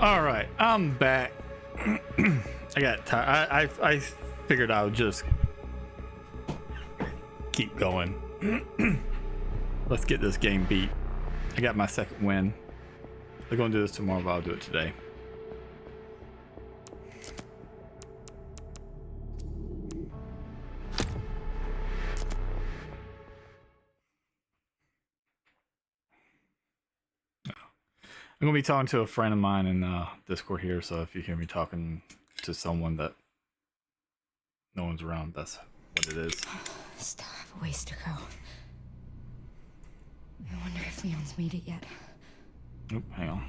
All right, I'm back. I got tired. I figured I would just keep going. Let's get this game beat. I got my second win. They're gonna do this tomorrow, but I'll do it today. I'm gonna be talking to a friend of mine in Discord here, so if you hear me talking to someone that no one's around, that's what it is. Still have a ways to go. I wonder if Leon's made it yet. Oop, hang on.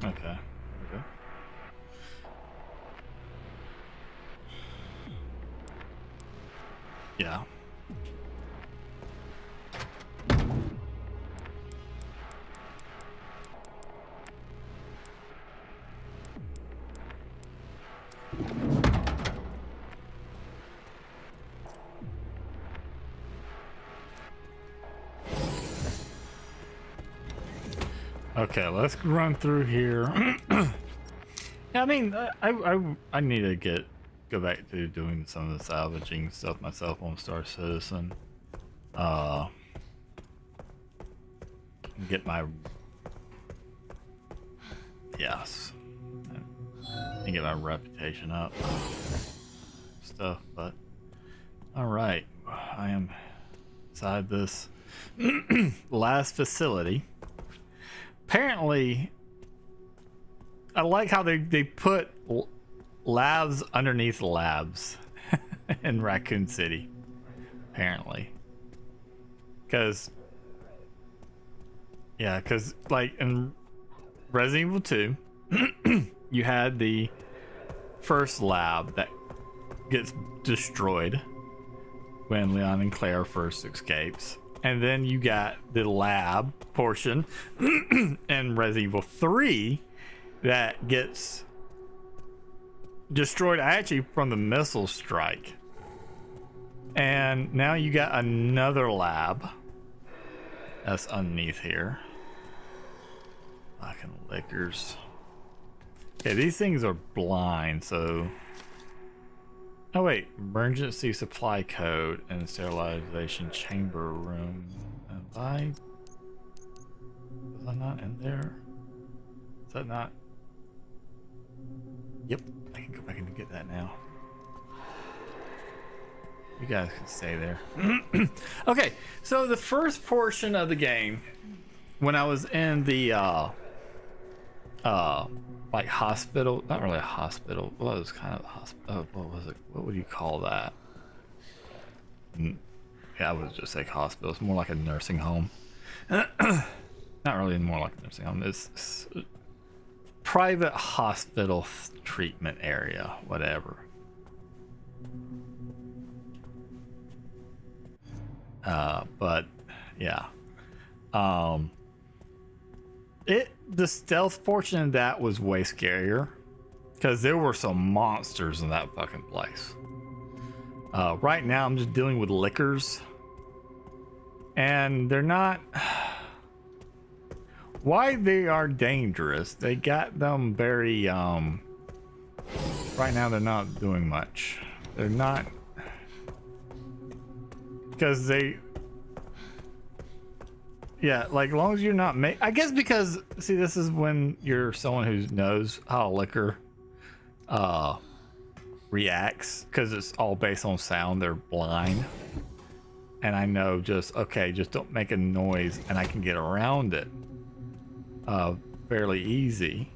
Okay. Okay. Yeah. Okay, let's run through here. Yeah, I mean, I need to go back to doing some of the salvaging stuff myself on Star Citizen. Get my and get my reputation up, stuff. But all right, I am inside this last facility. Apparently, I like how they put labs underneath labs in Raccoon City. Apparently, because like in Resident Evil 2, you had the first lab that gets destroyed when Leon and Claire first escapes. And then you got the lab portion in Resident Evil 3 that gets destroyed actually from the missile strike. And now you got another lab that's underneath here. Fucking liquors. Okay, these things are blind, so... Oh wait, emergency supply code and sterilization chamber room. Was I not in there? Is that not? Yep, I can go back and get that now. You guys can stay there. Okay, so the first portion of the game, when I was in the like hospital, not really a hospital, well, it was kind of a hospital. What was it? What would you call that? Yeah, I would just say hospital. It's more like a nursing home. Not really more like a nursing home. It's private hospital treatment area, whatever. But yeah. The stealth portion of that was way scarier because there were some monsters in that fucking place. Right now I'm just dealing with liquors, and they're not. Why they are dangerous? They got them very right now they're not doing much. They're not, because they. Yeah, like as long as you're not I guess because see, this is when you're someone who knows how liquor reacts, because it's all based on sound. They're blind, and I know just don't make a noise and I can get around it fairly easy.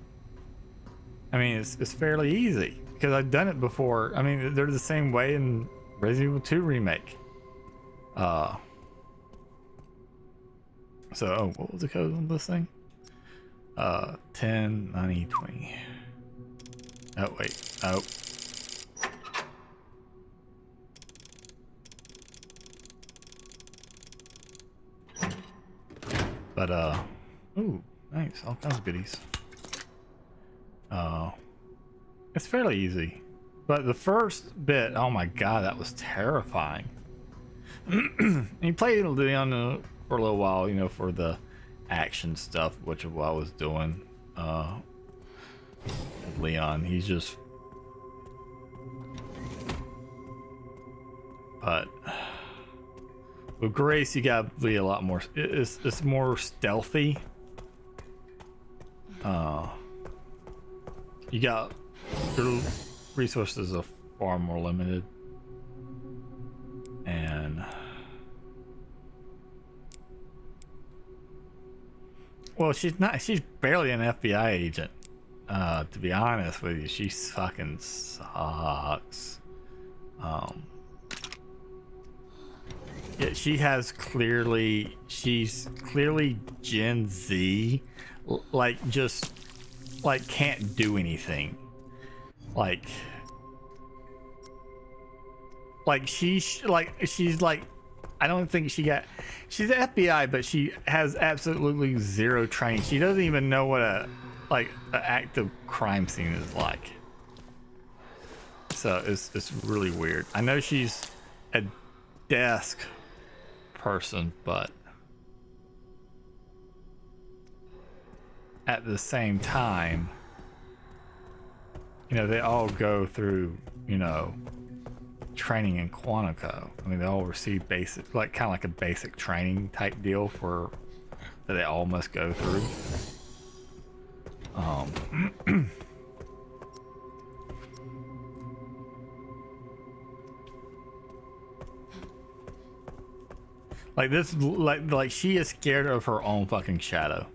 I mean, it's fairly easy because I've done it before. I mean, they're the same way in Resident Evil 2 remake. So, oh, what was the code on this thing? 10, 90, 20. Oh, wait. Oh. But, ooh, nice. All kinds of goodies. It's fairly easy. But the first bit, oh my god, that was terrifying. And you play Leon for a little while, you know, for the action stuff, which is what I was doing. Leon, he's just, but with Grace, you gotta be a lot more. It's more stealthy. You got your resources are far more limited, and well, she's not. She's barely an FBI agent. To be honest with you, she fucking sucks. Yeah, she's clearly Gen Z, like just like can't do anything. Like she's like I don't think she's the FBI, but she has absolutely zero training. She doesn't even know what an active crime scene is like. So it's really weird. I know she's a desk person, but at the same time, you know, they all go through, you know, training in Quantico. I mean, they all receive basic, like kind of like a basic training type deal for that they all must go through. Like this, like she is scared of her own fucking shadow.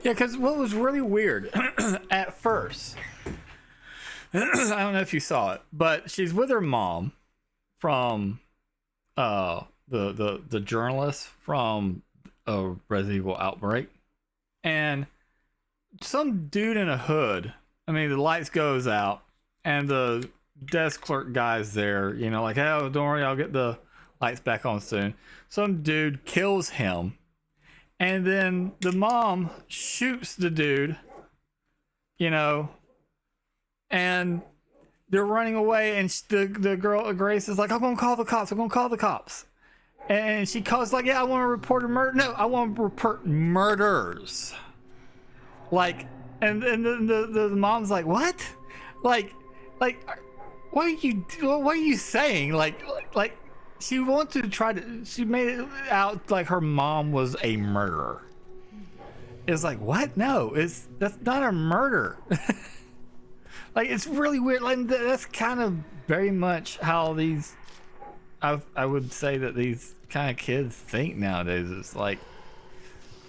Yeah, because what was really weird at first, I don't know if you saw it, but she's with her mom from the journalist from Resident Evil Outbreak, and some dude in a hood. I mean, the lights goes out, and the desk clerk guy's there. You know, like, oh, don't worry, I'll get the lights back on soon. Some dude kills him. And then the mom shoots the dude, you know, and they're running away. And the girl, Grace, is like, I'm going to call the cops. I'm going to call the cops. And she calls like, yeah, I want to report a murder. No, I want to report murders. Like, and the mom's like, what? Like, what are you saying? Like, she wanted to try to. She made it out like her mom was a murderer. It's like, what? No, that's not a murder. Like, it's really weird. Like, that's kind of very much how these. I would say that these kind of kids think nowadays. It's like,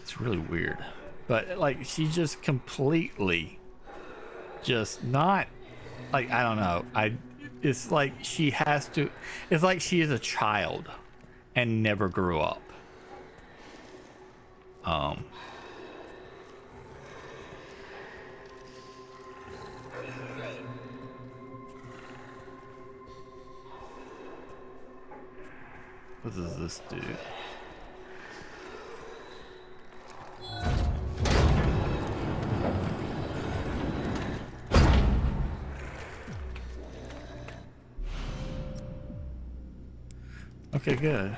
it's really weird. But like, she just completely, just not. Like, I don't know. It's like she has to. It's like she is a child and never grew up. What does this do? Okay, good.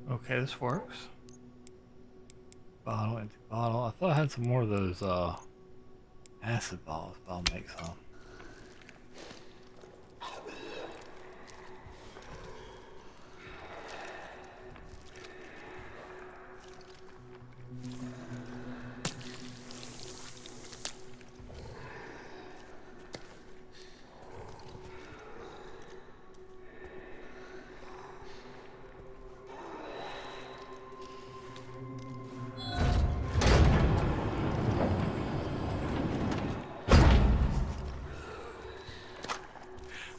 Okay, this works. Bottle, empty bottle. I thought I had some more of those acid balls, but I'll make some.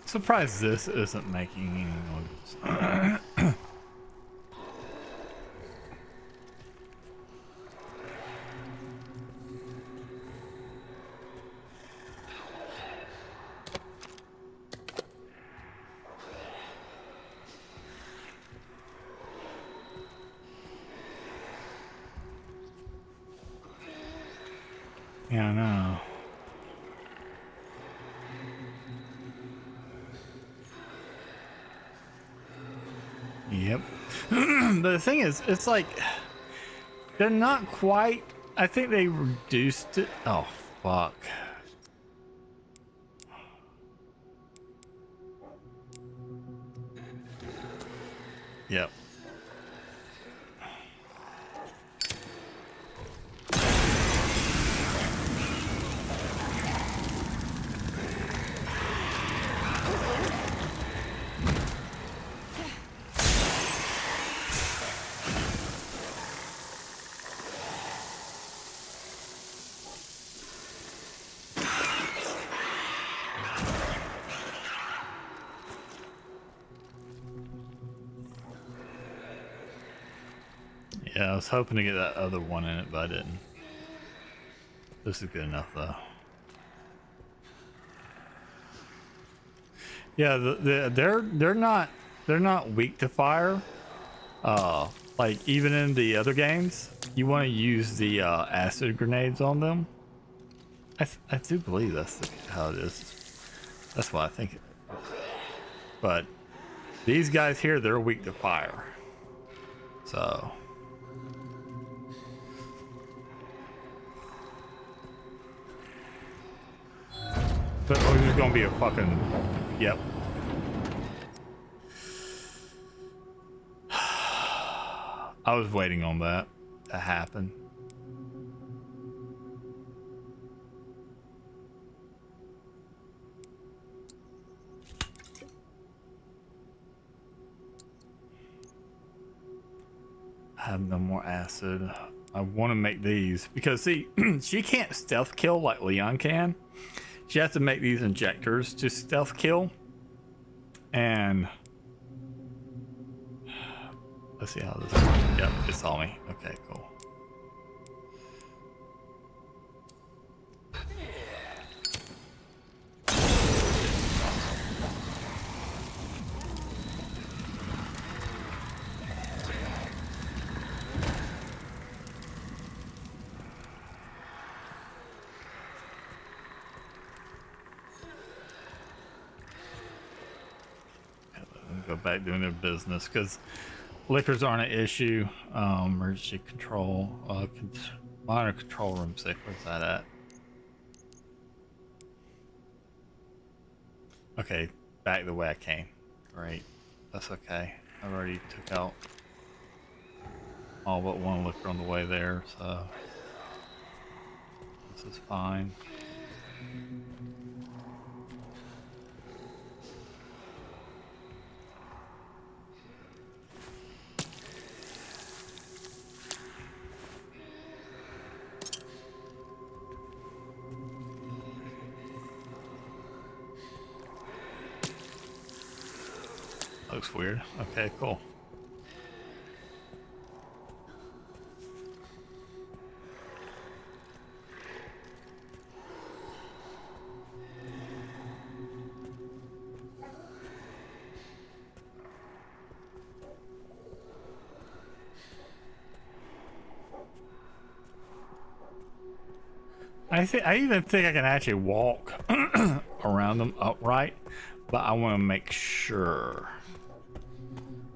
Surprised this isn't making any noise. Yeah, I know. Yep. But the thing is, it's like they're not quite. I think they reduced it. Oh, fuck. Yep. Yeah, I was hoping to get that other one in it, but I didn't. This is good enough, though. Yeah, they're not weak to fire. Like even in the other games, you want to use the acid grenades on them. I do believe that's how it is. That's what I think. But these guys here, they're weak to fire. So. But oh, there's gonna be a fucking. Yep. I was waiting on that to happen. I have no more acid. I want to make these because see, she can't stealth kill like Leon can. She has to make these injectors to stealth kill. And let's see how this works. Yep, it saw me. Okay, cool. Go back doing their business because liquors aren't an issue. Emergency control, monitor control room 6. Where's that at? Okay, back the way I came. Great, that's okay. I already took out all but one liquor on the way there, so this is fine. Looks weird. Okay, cool. I even think I can actually walk around them upright, but I want to make sure.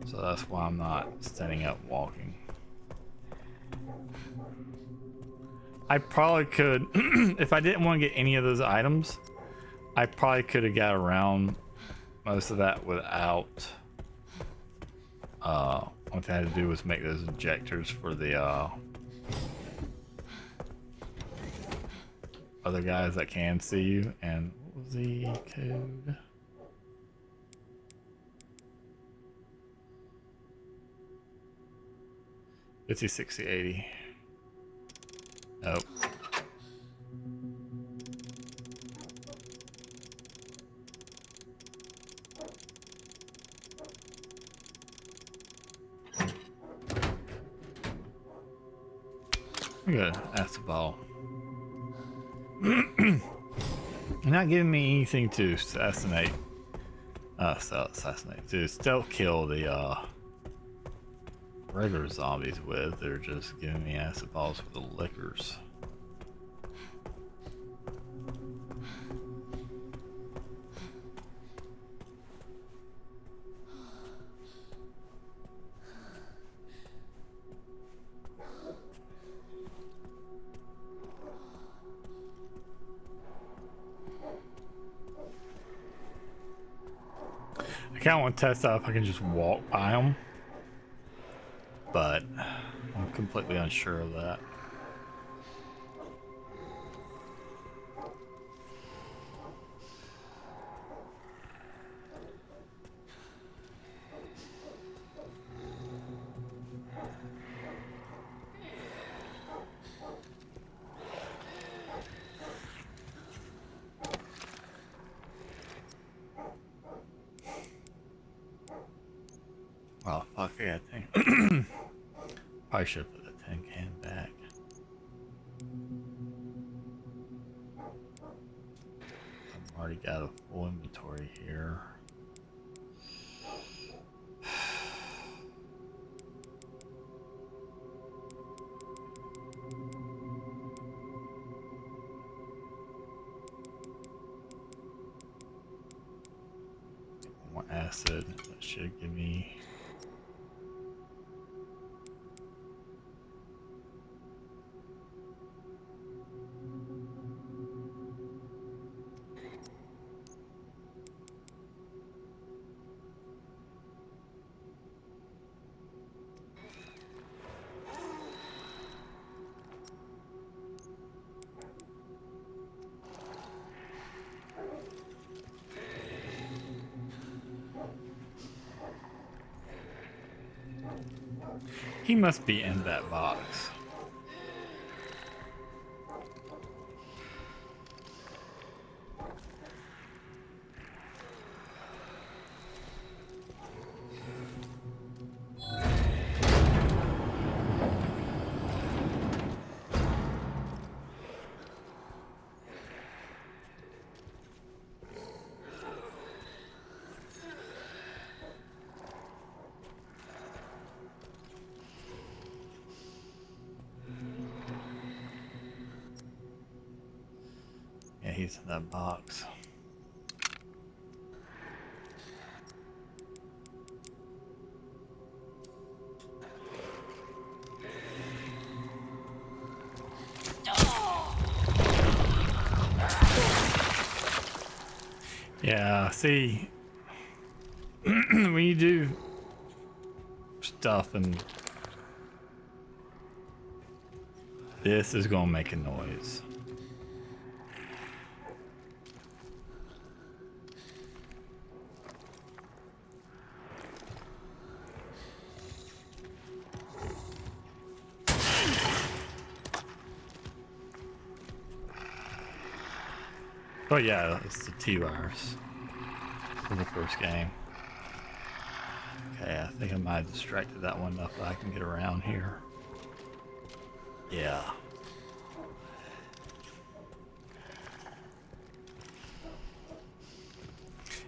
So that's why I'm not standing up walking. I probably could, if I didn't want to get any of those items, I probably could have got around most of that without. What I had to do was make those injectors for the other guys that can see you. And what was the code? It's 6080. Nope. I'm gonna ask the ball. You're not giving me anything to assassinate. To stealth kill the regular zombies with. They're just giving me acid balls for the lickers. I kind of want to test out if I can just walk by them, but I'm completely unsure of that. Oh fuck, I got a thing. Probably should have put the tin can back. I've already got a full inventory here. More acid. That should give me. He must be in that box. Yeah, he's in that box. Yeah, see, when you do stuff and this is gonna make a noise. Oh yeah, it's the T-virus from the first game. Okay, I think I might have distracted that one enough that I can get around here. Yeah.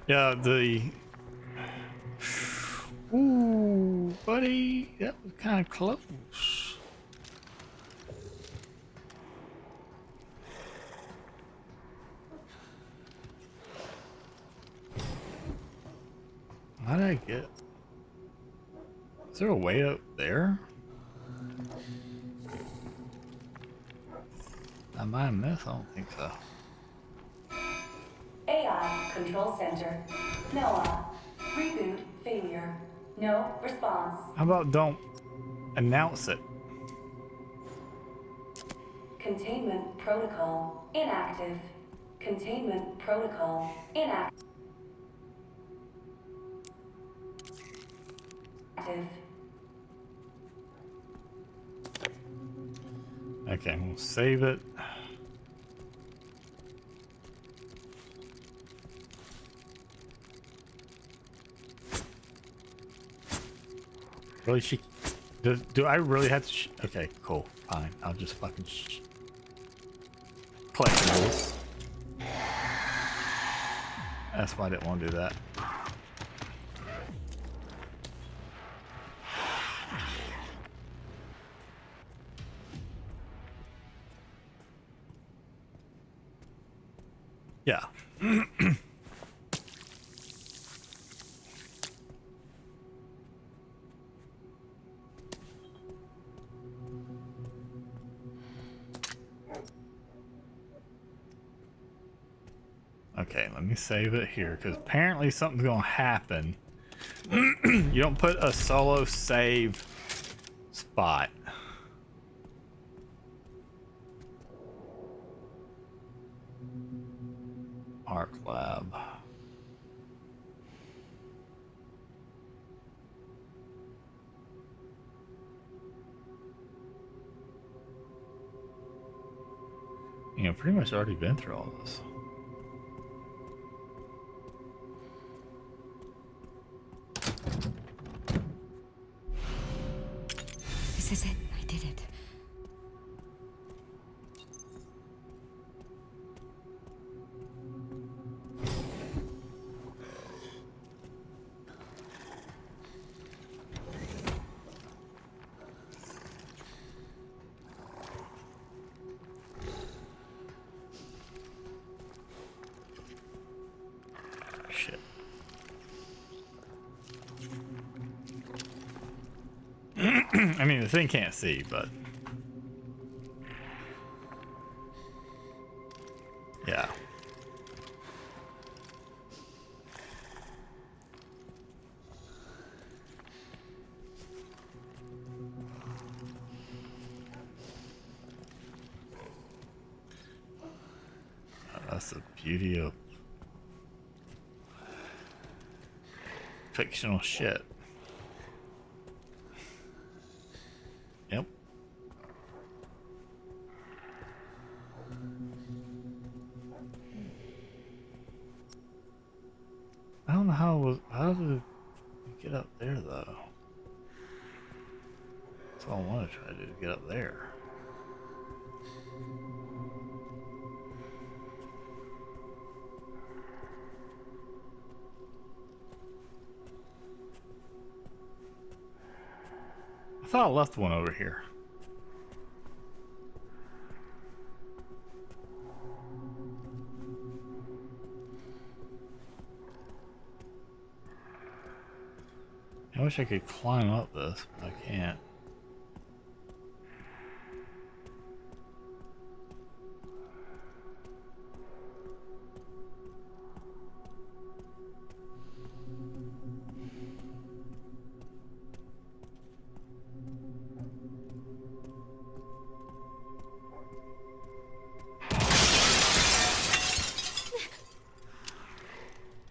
Yeah, Ooh, buddy, that was kind of close. How did I get? Is there a way up there? I might have missed. I don't think so. AI Control Center. Noah. Reboot failure. No response. How about don't announce it? Containment protocol inactive. Containment protocol inactive. Okay, we'll save it. Really, she Do I really have to? Okay, cool, fine. I'll just fucking collectibles. That's why I didn't want to do that. Yeah. Okay, let me save it here because apparently something's gonna happen. You don't put a solo save spot. Arc Lab. You know, pretty much already been through all this. This is it. I did it. Shit. I mean, the thing can't see, but yeah. That's the beauty of fictional shit. Yep. I don't know how did it get up there though? That's all I want to try to do, get up there. I thought I left one over here. I wish I could climb up this, but I can't.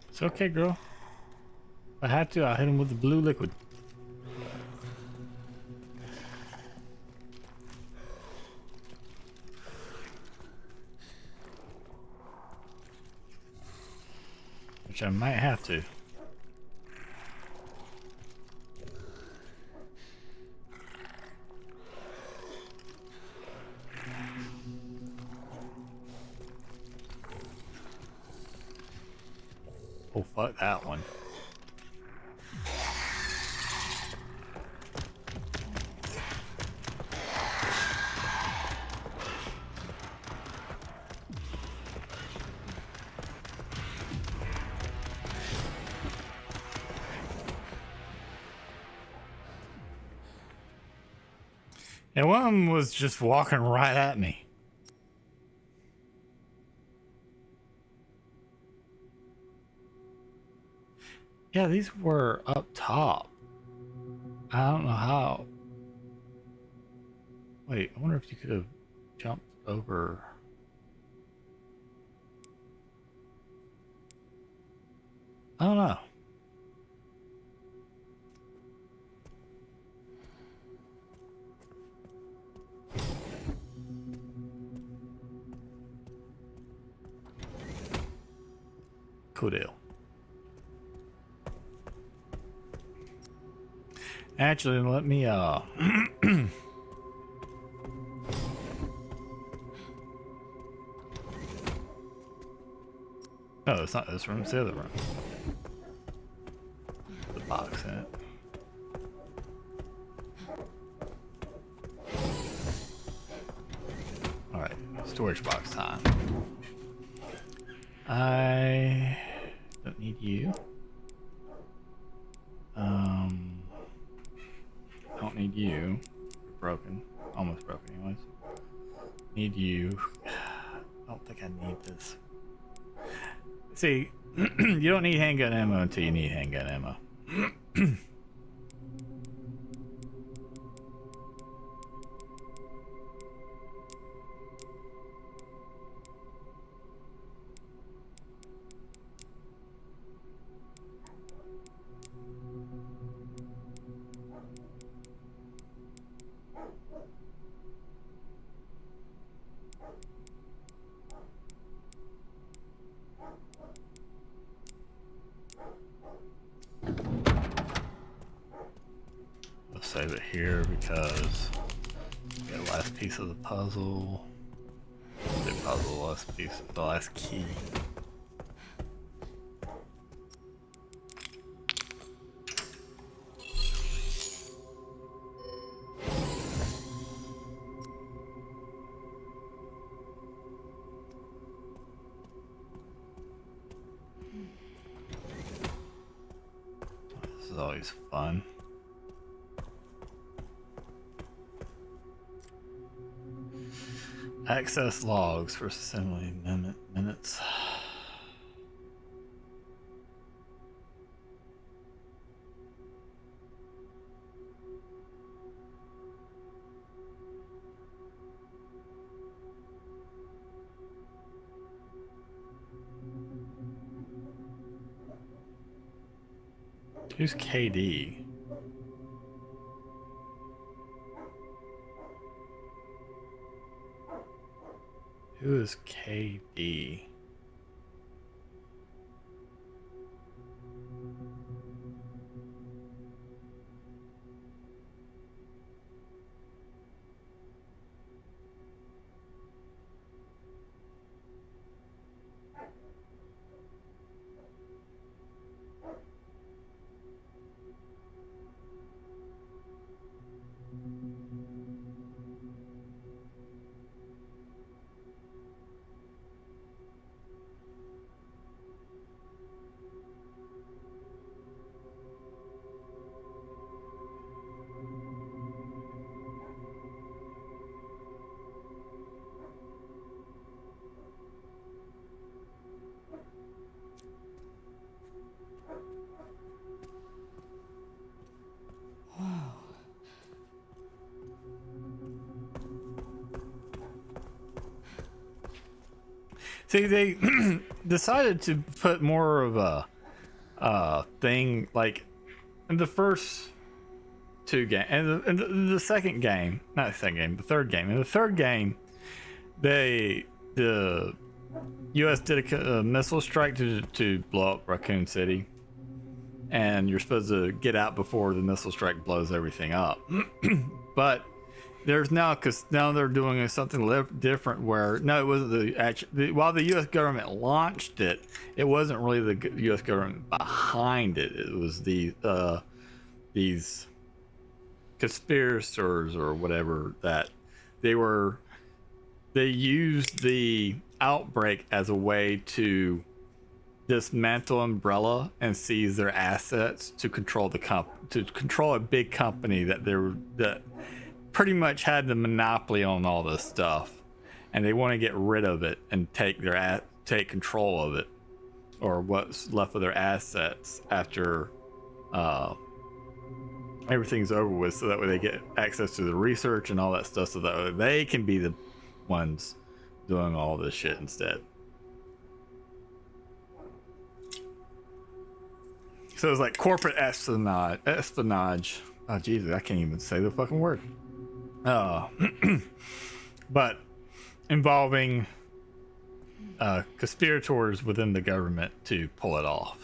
It's okay, girl. If I had to, I'll hit him with the blue liquid. Which I might have to. Oh, fuck that one. And one of them was just walking right at me. Yeah, these were up top. I don't know how. Wait, I wonder if you could have jumped over. I don't know. Cool deal. Actually, let me No, it's not this room, it's the other room. The box in it. Alright, storage box time. I don't need you. I don't need you. You're broken. Almost broken anyways. Need you. I don't think I need this. See, you don't need handgun ammo until you need handgun ammo. I'll save it here because we got the last piece of the puzzle. The puzzle, last piece, the last key. This is always fun. Access logs for assembly minutes. Who's KD? Who is KD? See, they decided to put more of a thing like in the first two games, and the second game, not the second game, the third game. In the third game, the U.S. did a missile strike to blow up Raccoon City, and you're supposed to get out before the missile strike blows everything up. But there's now, because now they're doing something different where, no, it wasn't while the U.S. government launched it, it wasn't really the U.S. government behind it. It was these conspirators or whatever, that they used the outbreak as a way to dismantle Umbrella and seize their assets to control control a big company that pretty much had the monopoly on all this stuff, and they want to get rid of it and take control of it, or what's left of their assets after everything's over with, so that way they get access to the research and all that stuff, so that they can be the ones doing all this shit instead. So it's like corporate espionage. Oh Jesus, I can't even say the fucking word. But involving conspirators within the government to pull it off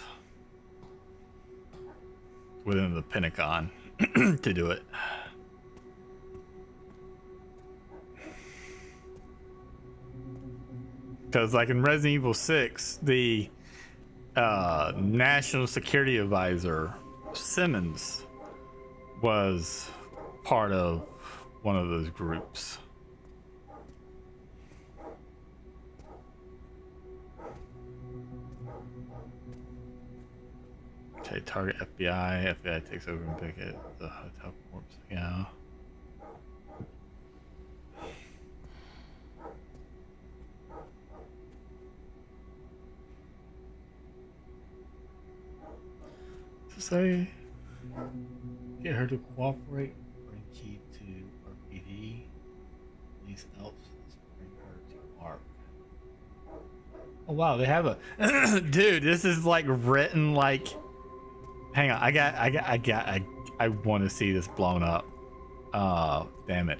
within the Pentagon. to do it. Because like in Resident Evil 6, the National Security Advisor Simmons was part of one of those groups. Okay, target FBI. FBI takes over and pick it. The hotel corpse. Yeah. Say, get her to cooperate. Bring key to RPD. These elves bring her to ARC. Oh wow, they have a dude. This is like written like. Hang on, I want to see this blown up. Damn it.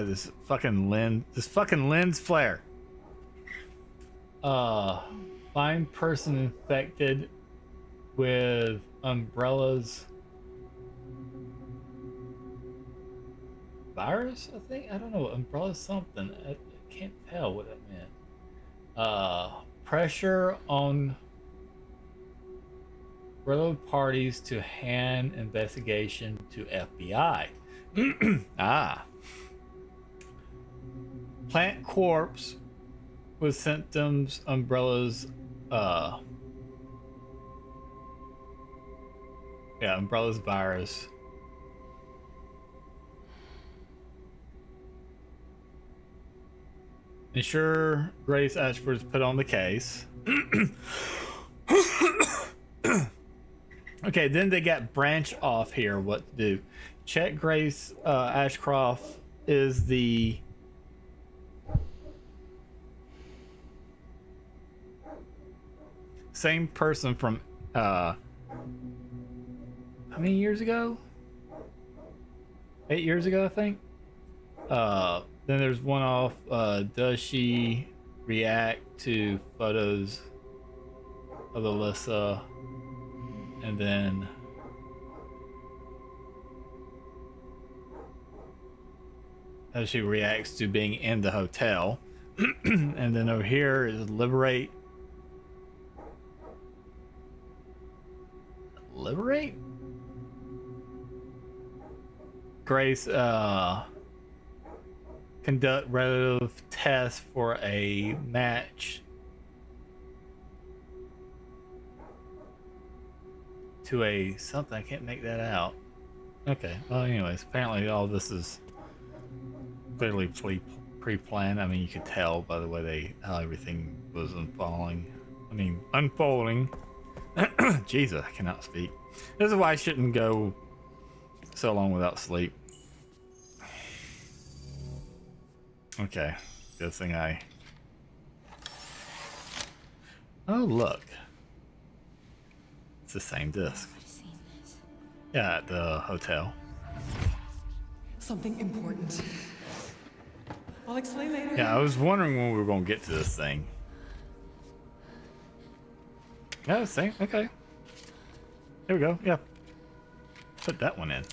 This fucking lens flare. Find person infected with Umbrella's virus, I think. I don't know. Umbrella's something. I can't tell what that meant. Pressure on relevant parties to hand investigation to FBI. Ah. Plant corpse with symptoms, Umbrella's Umbrella's virus. Ensure Grace Ashford is put on the case. Okay, then they got branch off here what to do. Check Grace Ashcroft is the same person from how many years ago? 8 years ago, I think. Then there's one off. Does she react to photos of Alyssa? And then how she reacts to being in the hotel. And then over here is liberate. Grace conduct relative tests for a match to a something. I can't make that out. Okay, well anyways, apparently all this is clearly pre-planned. I mean, you could tell by the way how everything was unfolding. Jesus, I cannot speak. This is why I shouldn't go so long without sleep. Okay, good thing oh look, it's the same disc. Yeah, at the hotel. Something important. I'll explain later. Yeah, I was wondering when we were gonna get to this thing. Yeah, same. Okay. Here we go. Yeah. Put that one in.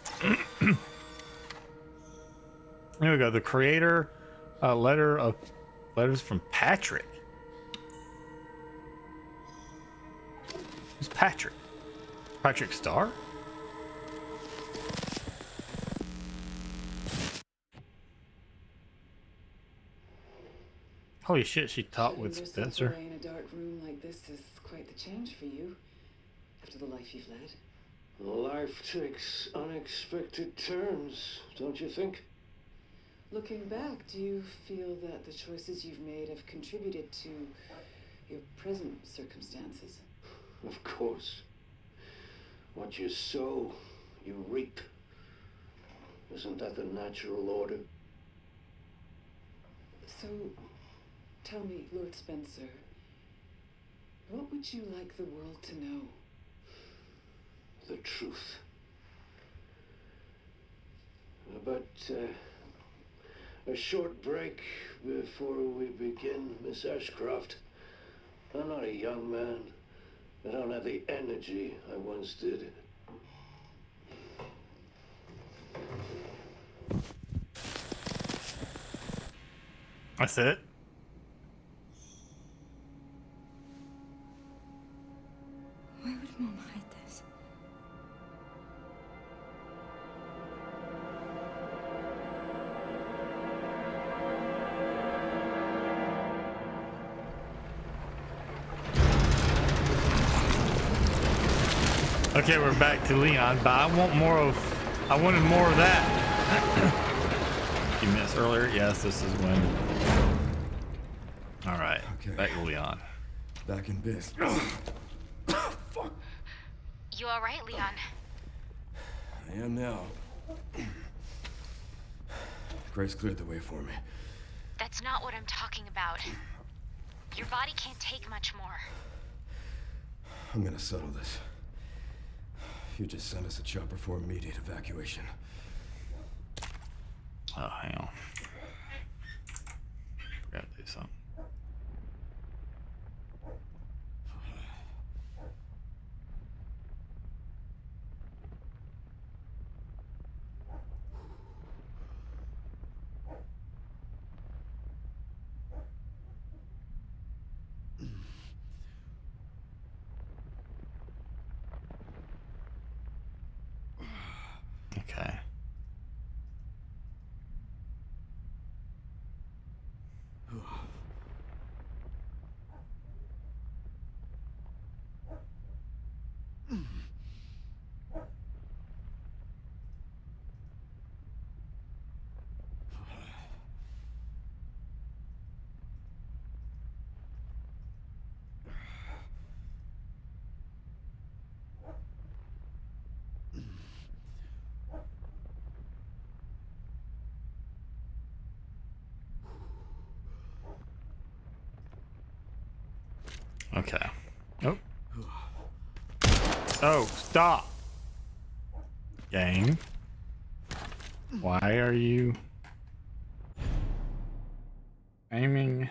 Here we go. The creator, letters from Patrick. Who's Patrick? Patrick Star? Holy shit, she taught with Spencer. Away in a dark room like this is quite the change for you, after the life you've led. Life takes unexpected turns, don't you think? Looking back, do you feel that the choices you've made have contributed to your present circumstances? Of course. What you sow, you reap. Isn't that the natural order? So, tell me, Lord Spencer, what would you like the world to know? The truth. But a short break before we begin, Miss Ashcroft. I'm not a young man. I don't have the energy I once did. That's it. Why would Mom hide this? Okay, we're back to Leon, but I wanted more of that. A few minutes earlier, yes, this is when. All right, Okay. back to Leon. Back in biz. Fuck. You all right, Leon? I am now. Grace cleared the way for me. That's not what I'm talking about. Your body can't take much more. I'm gonna settle this. You just sent us a chopper for immediate evacuation. Oh, hang on. Forgot to do something. Okay. Okay. Oh. Oh, stop. Game. Why are you aiming?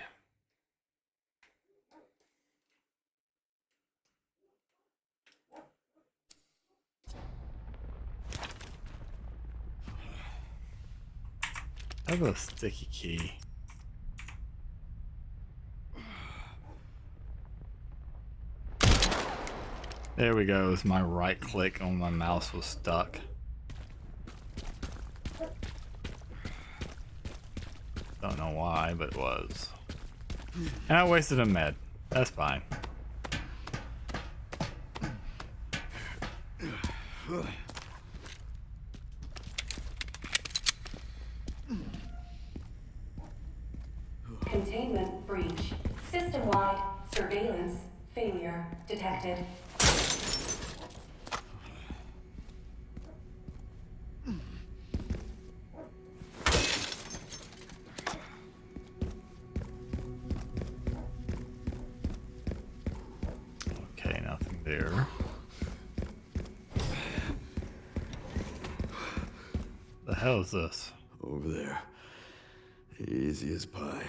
I have a sticky key. There we go. It's my right click on my mouse was stuck. Don't know why, but it was. And I wasted a med. That's fine. Containment breach. System-wide surveillance failure detected. Okay, nothing there. The hell is this? Over there. Easy as pie.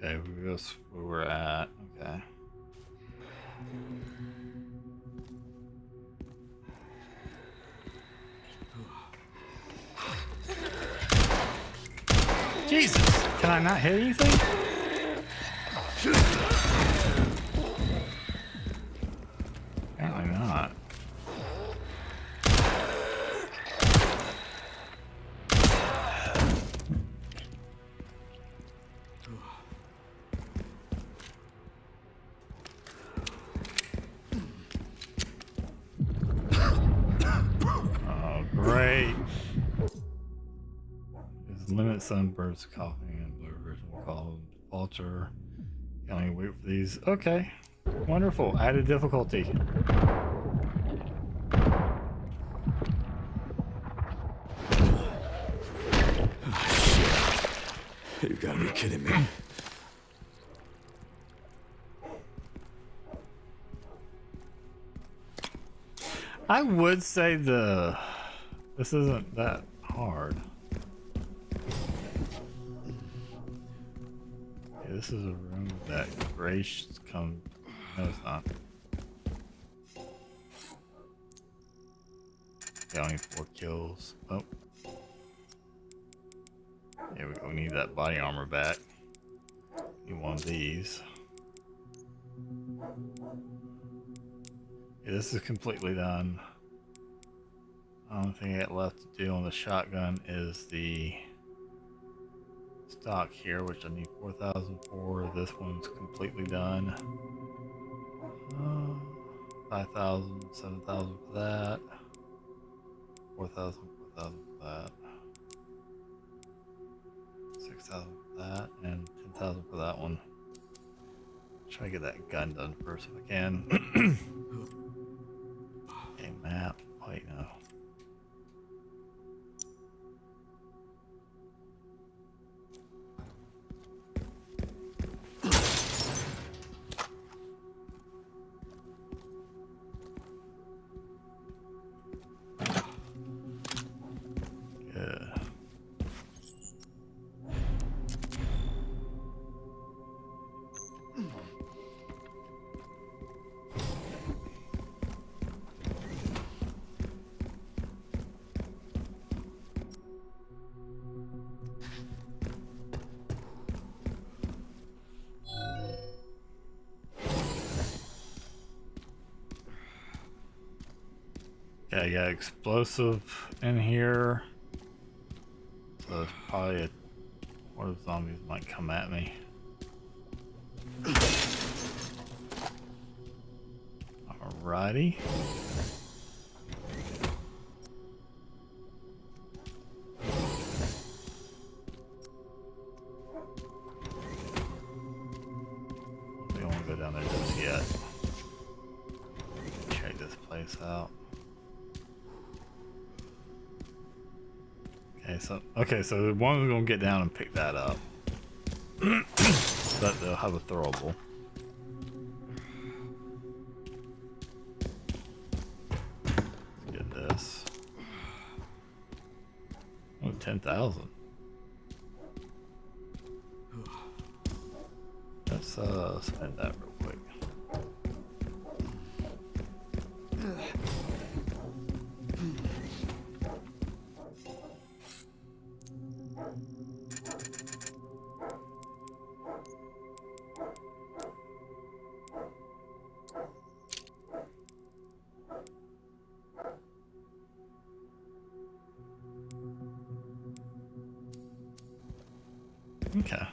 Okay, that's where we're at. Okay. Jesus! Can I not hit anything? Apparently not. Oh, great. Is limit sunbursts, coughing, and blurred will call alter. Can only wait for these. Okay. Wonderful. Added difficulty. You gotta be kidding me. I would say this isn't that hard. Okay, this is a room that Grace come. No, it's not. Okay, only 4 kills. Oh. Here we go. We need that body armor back. Need one of these. Yeah, this is completely done. The only thing I got left to do on the shotgun is the stock here, which I need 4,000 for. This one's completely done. 5,000, 7,000 for that. 4,000, 4,000 for that. 6,000 for that, and 10,000 for that one. Try to get that gun done first if I can. Okay, map. Wait, no. Good. Yeah, I got explosive in here. So there's probably a one of the zombies might come at me. Alrighty. We don't want to go down there just yet. Check this place out. Okay, so one's gonna get down and pick that up. But they'll have a throwable. Get this. Oh, 10,000. Let's spend that real quick. Okay.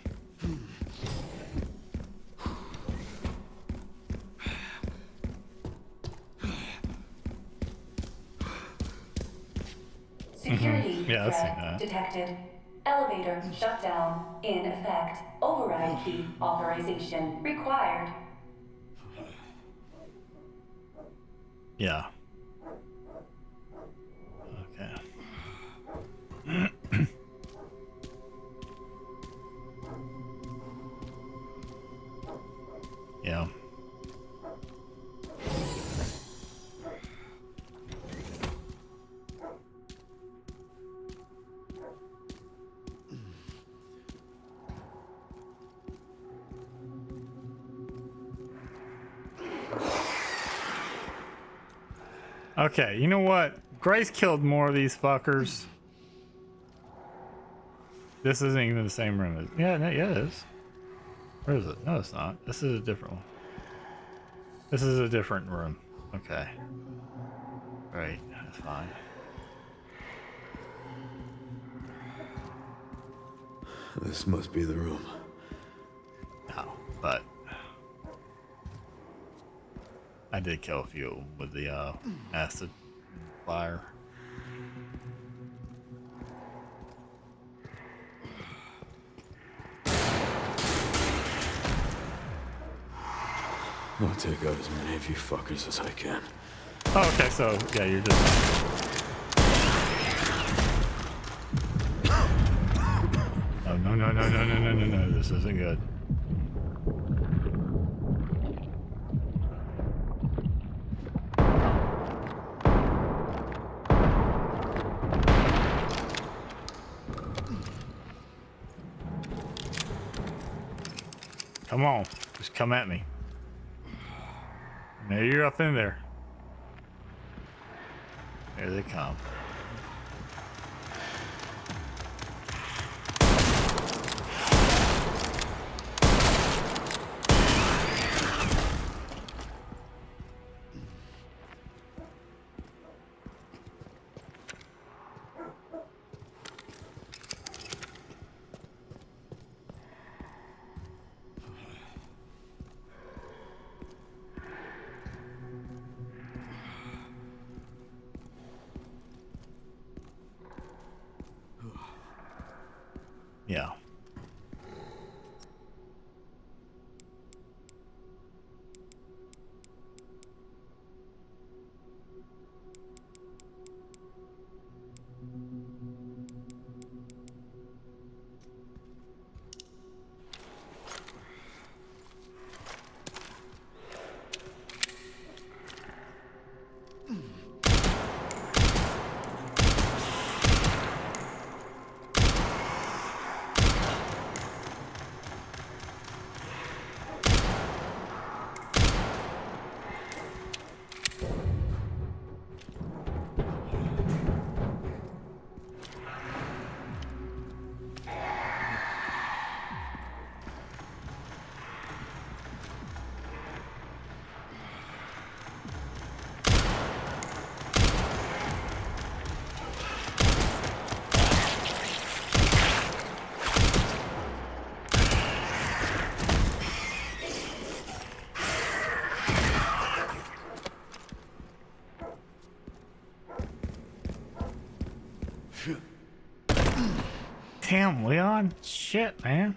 Security Yeah, I've seen threat that. detected. Elevator shutdown in effect. Override key authorization required. Yeah. Okay. Yeah. Okay, you know what? Grace killed more of these fuckers. This isn't even the same room as... Yeah, no, yeah, it is. Where is it? No, it's not. This is a different one. This is a different room. Okay. Right, that's fine. This must be the room. No, but... I did kill a few with the acid fire. I'll take out as many of you fuckers as I can. Oh, okay, so, yeah, you're just... Oh, no, this isn't good. Come on, just come at me. Now you're up in there. Here they come. Damn, Leon. Shit, man.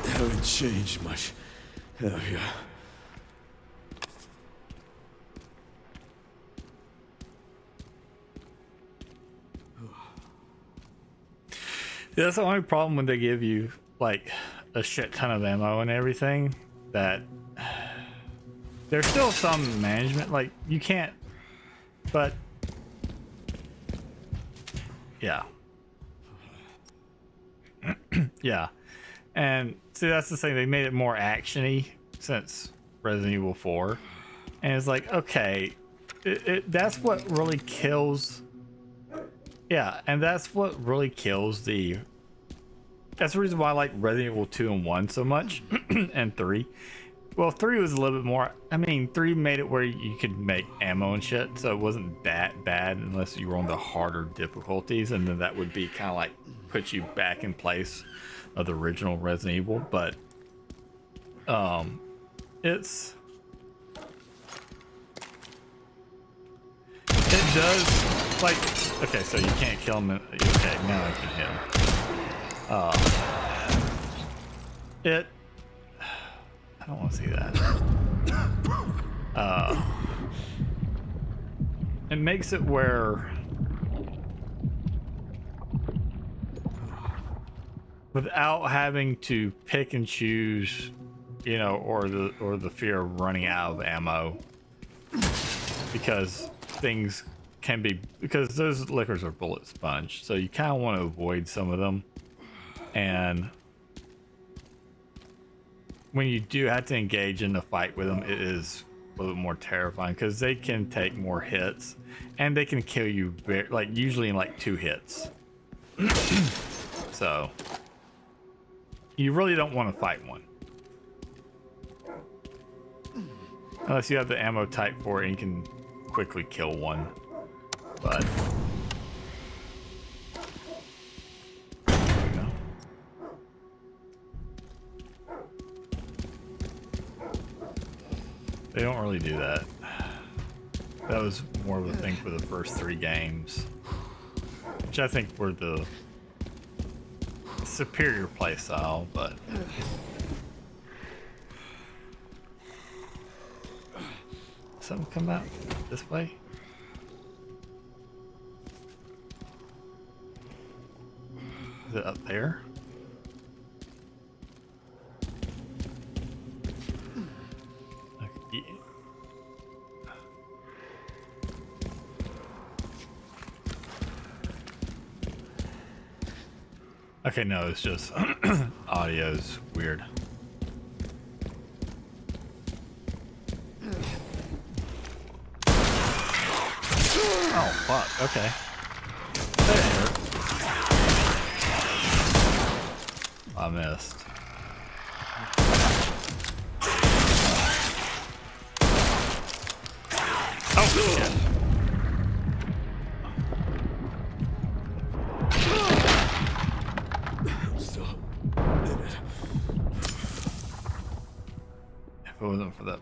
Haven't changed much, have you? Yeah, that's the only problem when they give you like a shit ton of ammo and everything, that there's still some management, like you can't, but yeah. Yeah. And see, that's the thing, they made it more actiony since Resident Evil 4. And it's like, okay, that's what really kills. Yeah, and that's what really kills the. That's the reason why I like Resident Evil 2 and 1 so much, and 3. Well, 3 was a little bit more. I mean, 3 made it where you could make ammo and shit, so it wasn't that bad unless you were on the harder difficulties, and then that would be kind of like put you back in place of the original Resident Evil. But it does, like, okay, so you can't kill him. Okay, now I can hit him. I don't want to see that. It makes it where without having to pick and choose, you know, or the fear of running out of ammo, because things can be, because those liquors are bullet sponge, so you kind of want to avoid some of them. And when you do have to engage in a fight with them, it is a little bit more terrifying because they can take more hits and they can kill you like usually in like 2 hits. So you really don't want to fight one unless you have the ammo type for it and you can quickly kill one. But they don't really do that. That was more of a thing for the first 3 games, which I think were the superior playstyle, but something come out this way. Is it up there? Okay, no, it's just audio's weird. Oh, fuck, okay. That hurt. I missed. Oh, shit. If it wasn't for that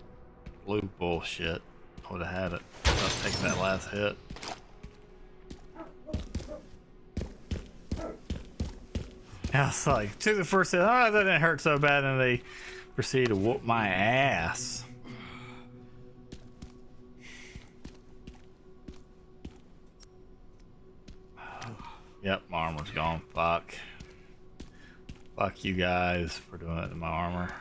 blue bullshit, I would have had it. I was taking that last hit. I was like, took the first hit, oh, that didn't hurt so bad, and they proceeded to whoop my ass. Yep, my armor's gone. Fuck. Fuck you guys for doing it to my armor.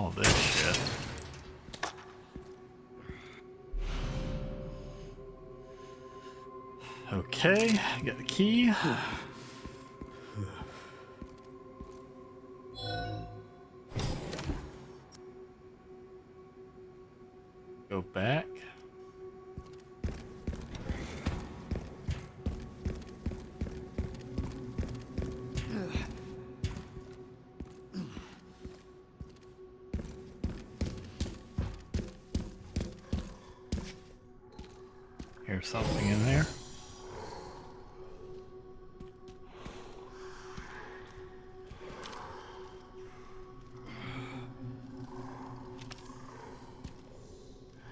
all this shit. Okay, got the key. Go back. Here's something in there.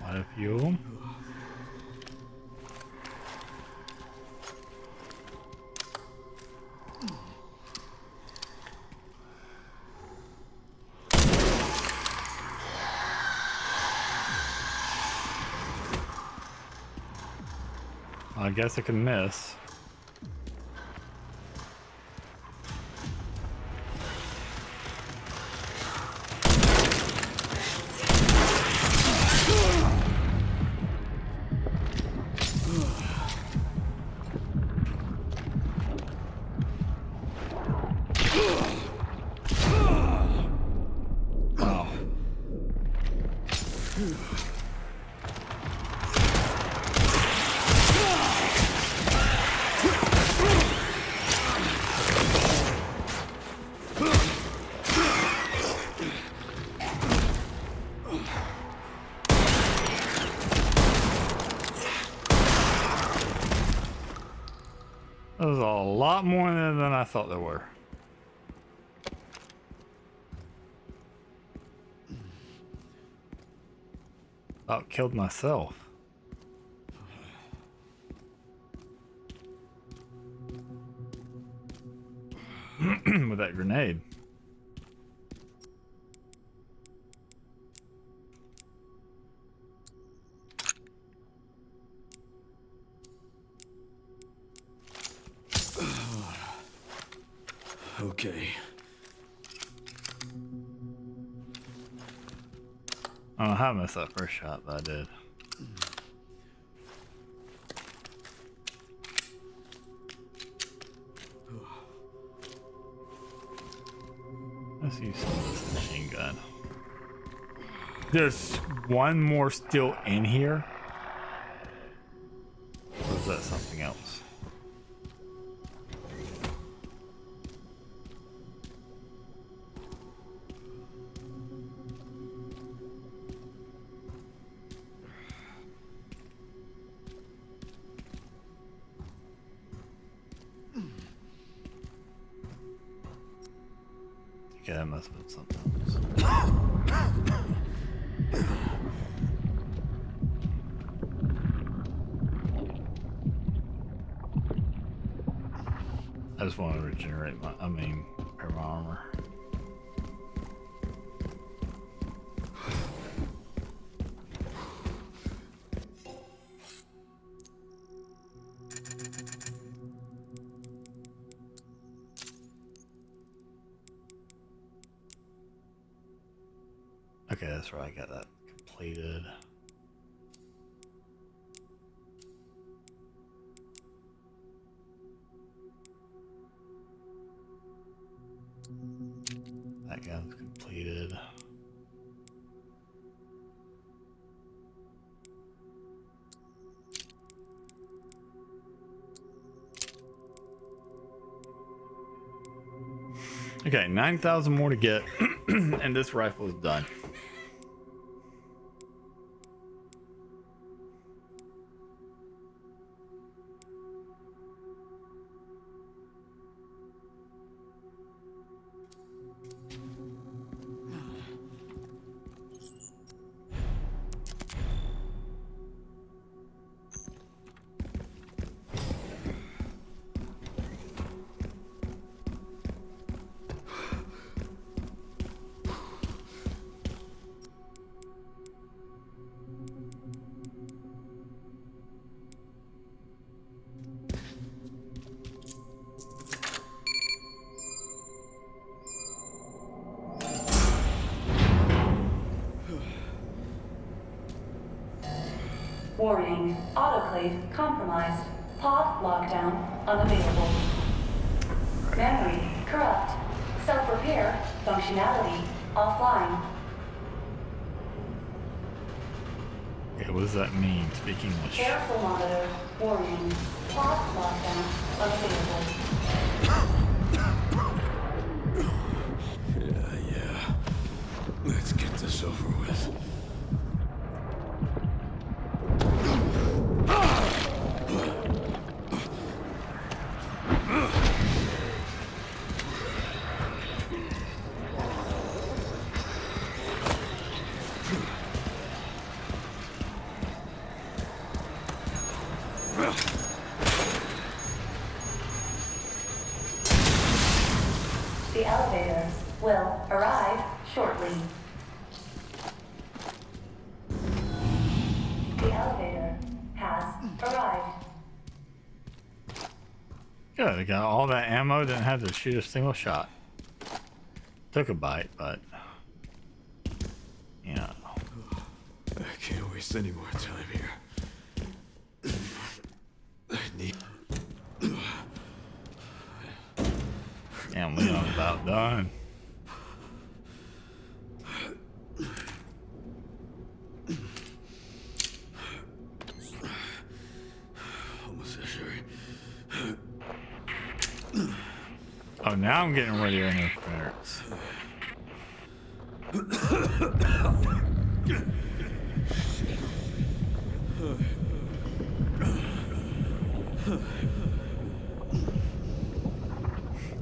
Quite a few of them. I guess I can miss. Wow. That was a lot more than I thought there were. About killed myself. With that grenade. Okay. I don't know how I missed that first shot, but I did. Let's use some of this machine gun. There's one more still in here. Or is that something else? Okay, that must have been something else. I just want to regenerate my, repair my armor. Okay, that's right, I got that completed. That gun's completed. Okay, 9,000 more to get, and this rifle is done. Warning, autoclave compromised. Pod lockdown unavailable. Memory corrupt. Self-repair functionality offline. Okay, what does that mean? Speak English. Air thermometer warning. Pod lockdown unavailable. Yeah. Let's get this over with. The elevators will arrive shortly. The elevator has arrived. Good, I got all that ammo, didn't have to shoot a single shot. Took a bite, but yeah. I can't waste any more time here. I need... Damn, Leon's about done. Almost there. Oh, now I'm getting radio interference.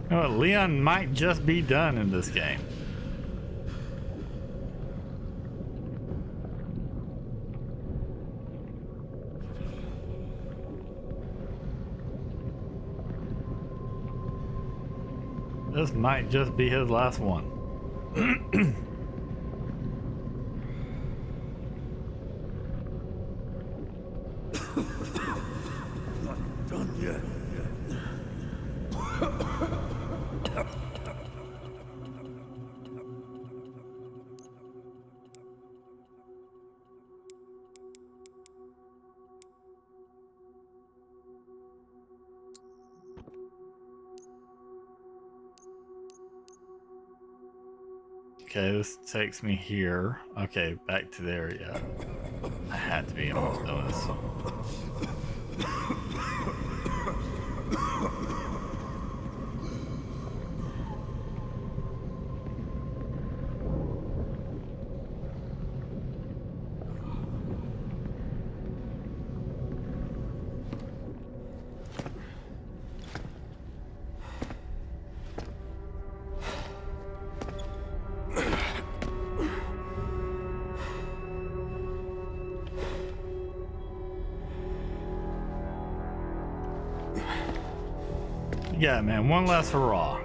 You know what, Leon might just be done in this game. This might just be his last one. Not done yet. Okay, this takes me here. Okay, back to the area. I had to be almost done this. Yeah, man, one last hurrah.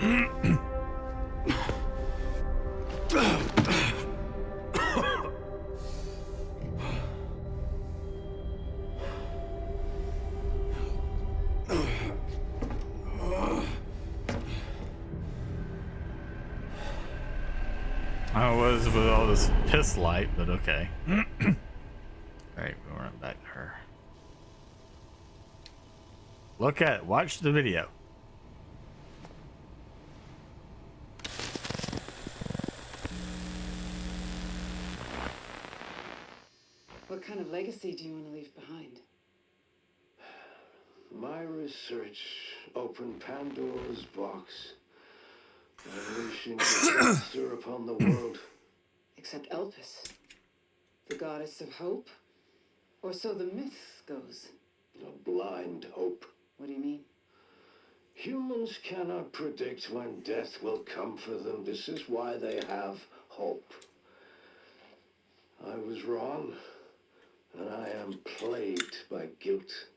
I don't know what it is with all this piss light, but okay. Alright, we'll run back to her. Look at it. Watch the video. What kind of legacy do you want to leave behind? My research opened Pandora's box, unleashing disaster upon the world. Except Elpis, the goddess of hope? Or so the myth goes. A blind hope. What do you mean? Humans cannot predict when death will come for them. This is why they have hope. I was wrong, and I am plagued by guilt.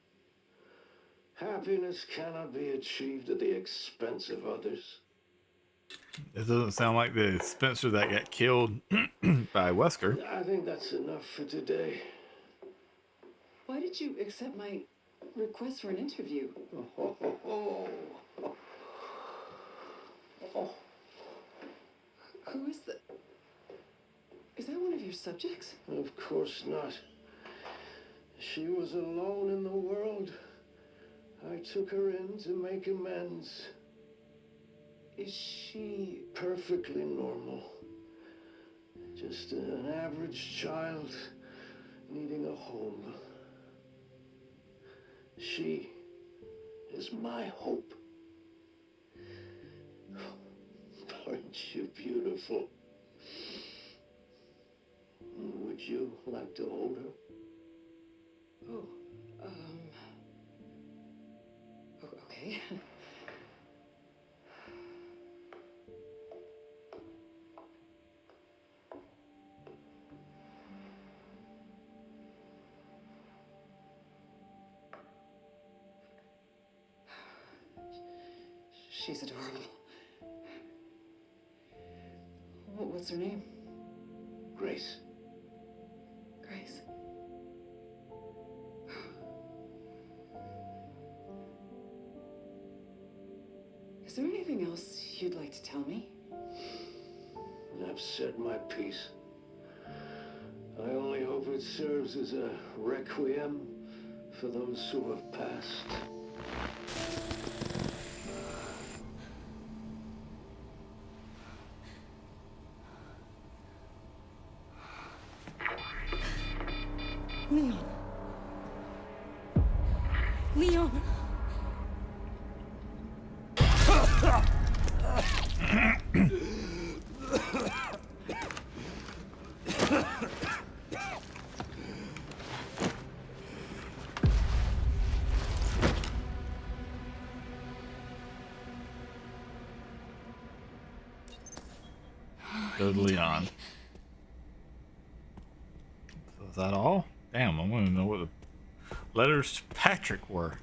Happiness cannot be achieved at the expense of others. It doesn't sound like the Spencer that got killed by Wesker. I think that's enough for today. Why did you accept my request for an interview? Who is the... Is that one of your subjects? Of course not. She was alone in the world. I took her in to make amends. Is she perfectly normal? Just an average child needing a home. She is my hope. Aren't you beautiful? Would you like to hold her? Oh, okay. She's adorable. What's her name? Grace. Grace. Is there anything else you'd like to tell me? I've said my piece. I only hope it serves as a requiem for those who have passed. Leon. Leon. Go to Leon. So is that all? Damn, I want to know what the letters to Patrick were.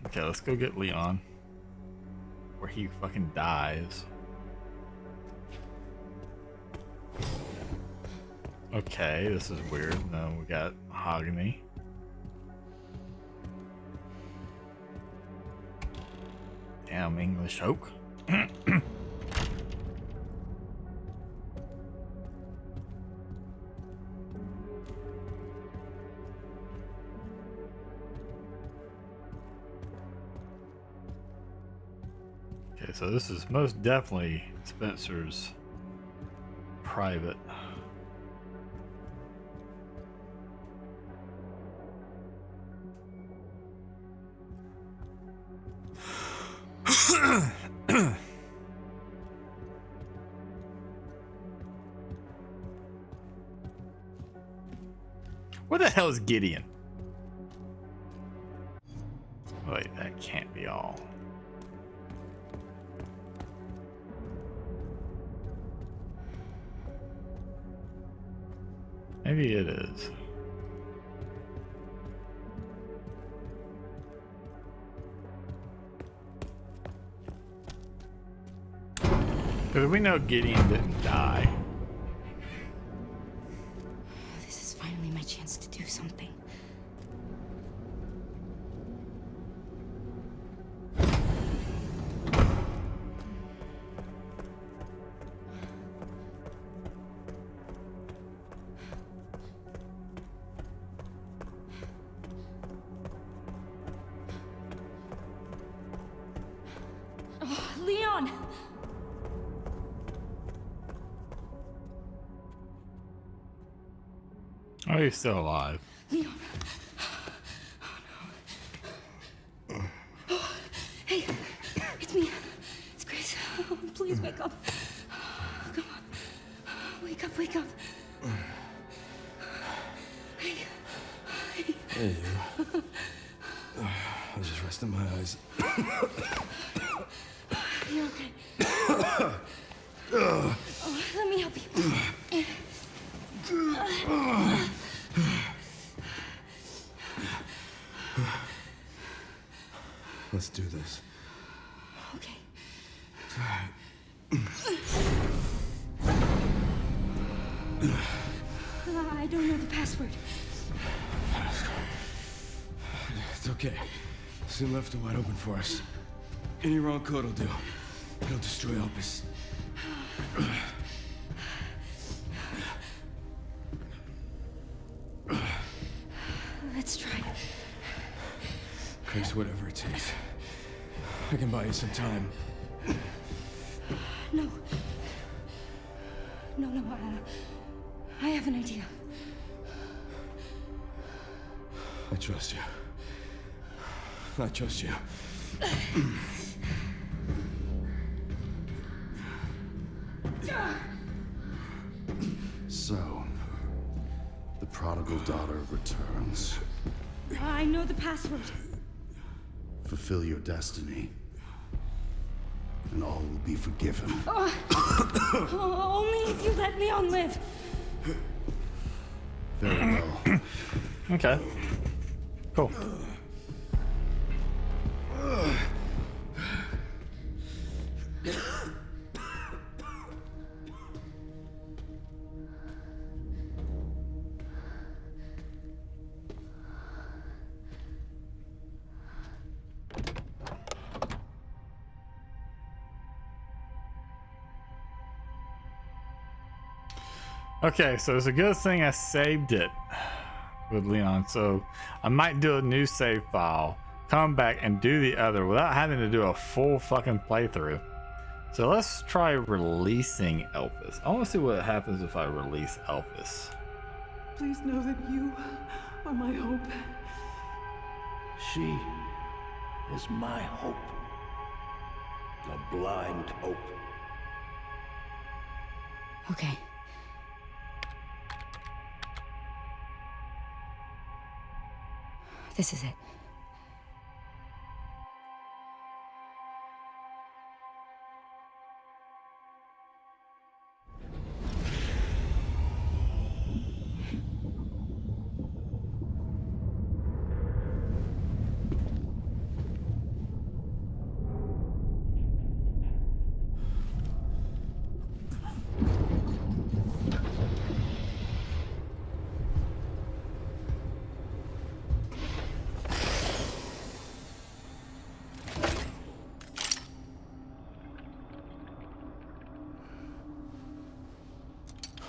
Okay, let's go get Leon. Where he fucking dies. Okay, this is weird. No, we got Mahogany. Damn, English oak. Okay, so this is most definitely Spencer's private. Where the hell is Gideon? Wait, that can't be all. Maybe it is. Because we know Gideon didn't die. This is finally my chance to do something. Oh, Leon! Oh, he's still alive. Leon. Oh, no. Hey, it's me. It's Grace. Oh, please wake up. Come on. Wake up, wake up. Hey. Hey, you. I was just resting my eyes. You're okay. Oh, let me help you. Let's do this. Okay. I don't know the password. It's okay. Soon left it wide open for us. Any wrong code will do. It'll destroy Opus. Chris, whatever it takes. I can buy you some time. No. No, I have an idea. I trust you. I trust you. So, the prodigal daughter returns. I know the password. Fulfill your destiny, and all will be forgiven. Only if you let Leon live. Very well. Okay. Cool. Okay, so it's a good thing I saved it with Leon, so I might do a new save file, come back and do the other without having to do a full fucking playthrough. So let's try releasing Elvis. I want to see what happens if I release Elvis. Please know that you are my hope. She is my hope. A blind hope. Okay. This is it.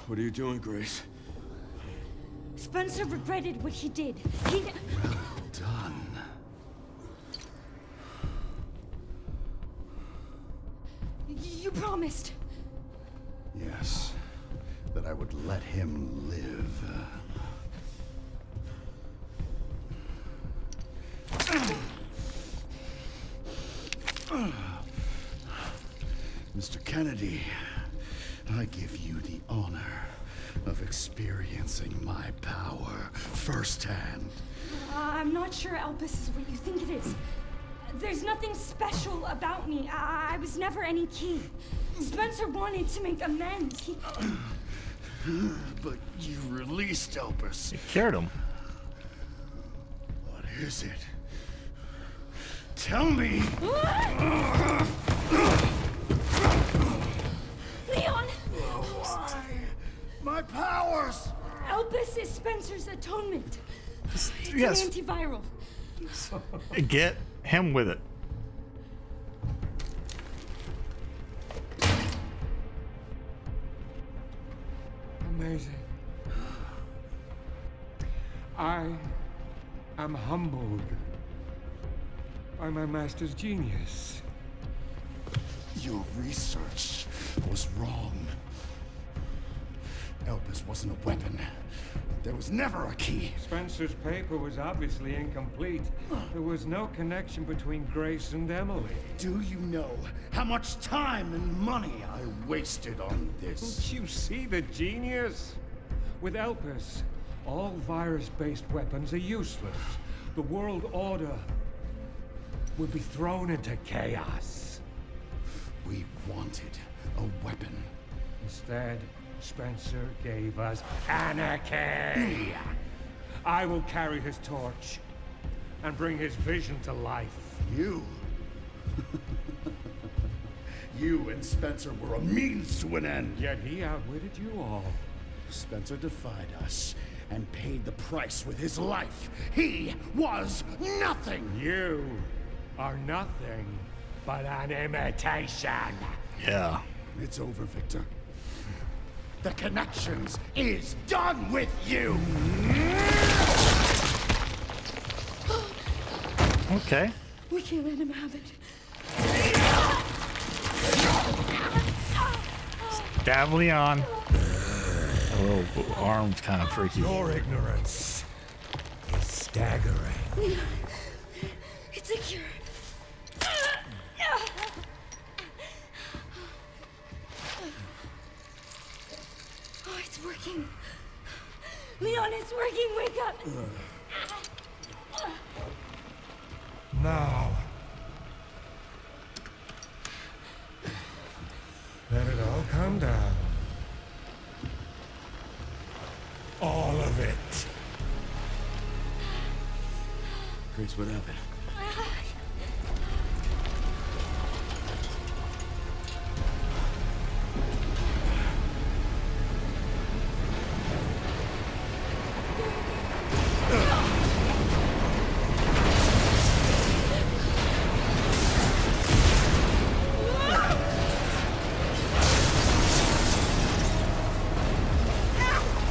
What are you doing, Grace? Spencer regretted what he did. He... Done. You promised. Yes, that I would let him live. Mr. Kennedy, I give you the honor of experiencing my power firsthand. I'm not sure Elpis is what you think it is. There's nothing special about me. I was never any key. Spencer wanted to make amends. He... But you released Elpis. You cured him. What is it? Tell me! Leon! Why? My powers! Elpis is Spencer's atonement. It's Yes. an antiviral. Get him with it. Amazing. I am humbled by my master's genius. Your research was wrong. Elpis wasn't a weapon. There was never a key. Spencer's paper was obviously incomplete. There was no connection between Grace and Emily. Do you know how much time and money I wasted on this? Don't you see the genius? With Elpis, all virus-based weapons are useless. The world order will be thrown into chaos. We wanted a weapon. Instead, Spencer gave us anarchy. I will carry his torch and bring his vision to life. You? You and Spencer were a means to an end. Yet he outwitted you all. Spencer defied us and paid the price with his life. He was nothing. You are nothing but an imitation. Yeah. It's over, Victor. The Connections is done with you! Okay. We can't let him have it. Stab Leon. A little arm's kind of freaky. Your ignorance is staggering. Leon, it's a cure. Oh, it's working. Leon, it's working. Wake up. Now, let it all come down. All of it. Grace, what happened?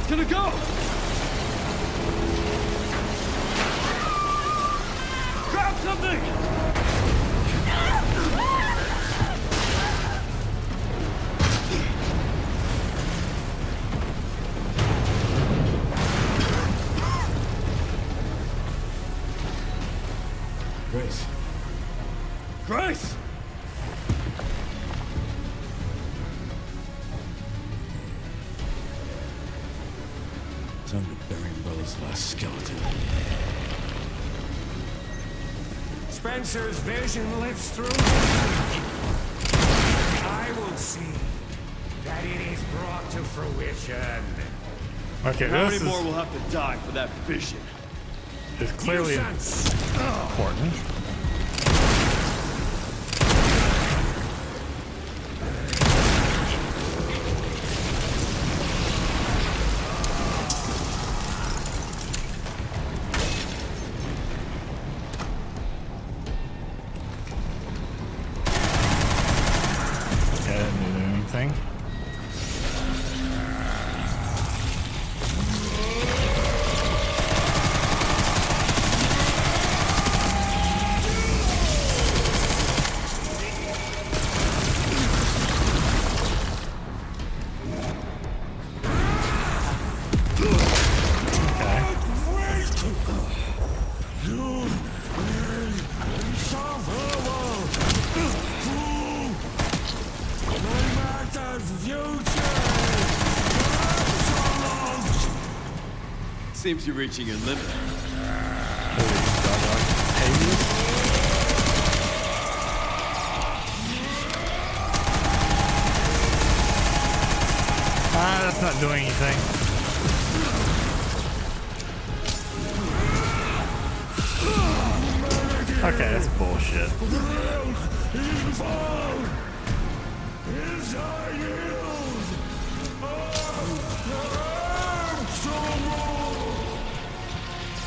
It's gonna go! Grab something! Grace. Grace! Time to bury Umbrella's last skeleton. Spencer's vision lifts through. I will see that it is brought to fruition. Okay, How this many more is will have to die for that vision? clearly Nuisance. important. Okay, I didn't do anything. Seems you're reaching your limit. That's not doing anything. Okay, that's bullshit.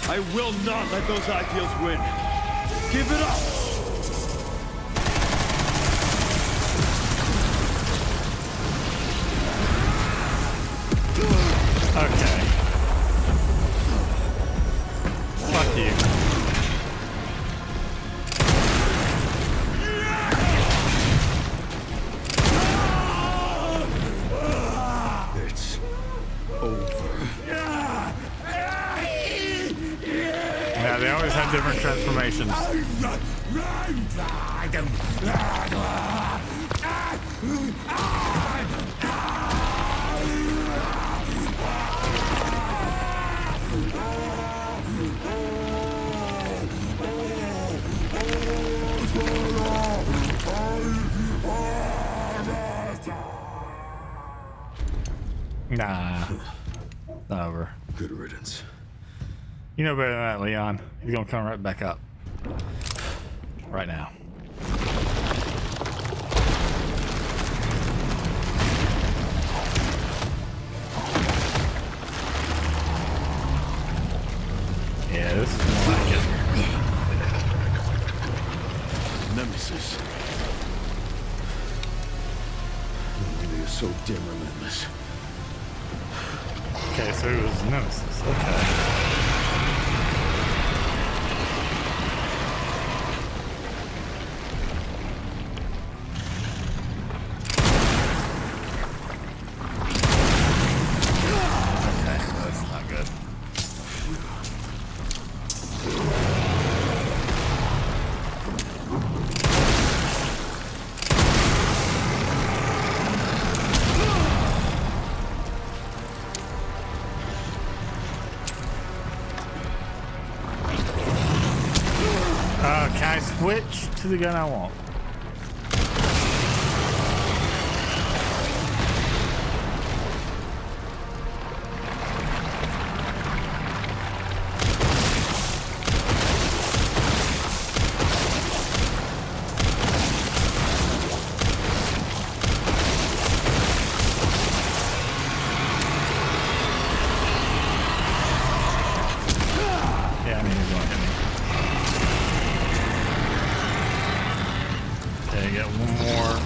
I will not let those ideals win. Give it up! Okay. Fuck you. It's over. Yeah, they always have different transformations. Nah. It's over. Good riddance. You know better than that, Leon. He's gonna come right back up. Right now. Yeah, this is more like it. Nemesis. They are so damn relentless. Okay, so it was Nemesis. Okay. switch to the gun I want. Yeah, I mean, he's gonna hit me. Okay, get one more.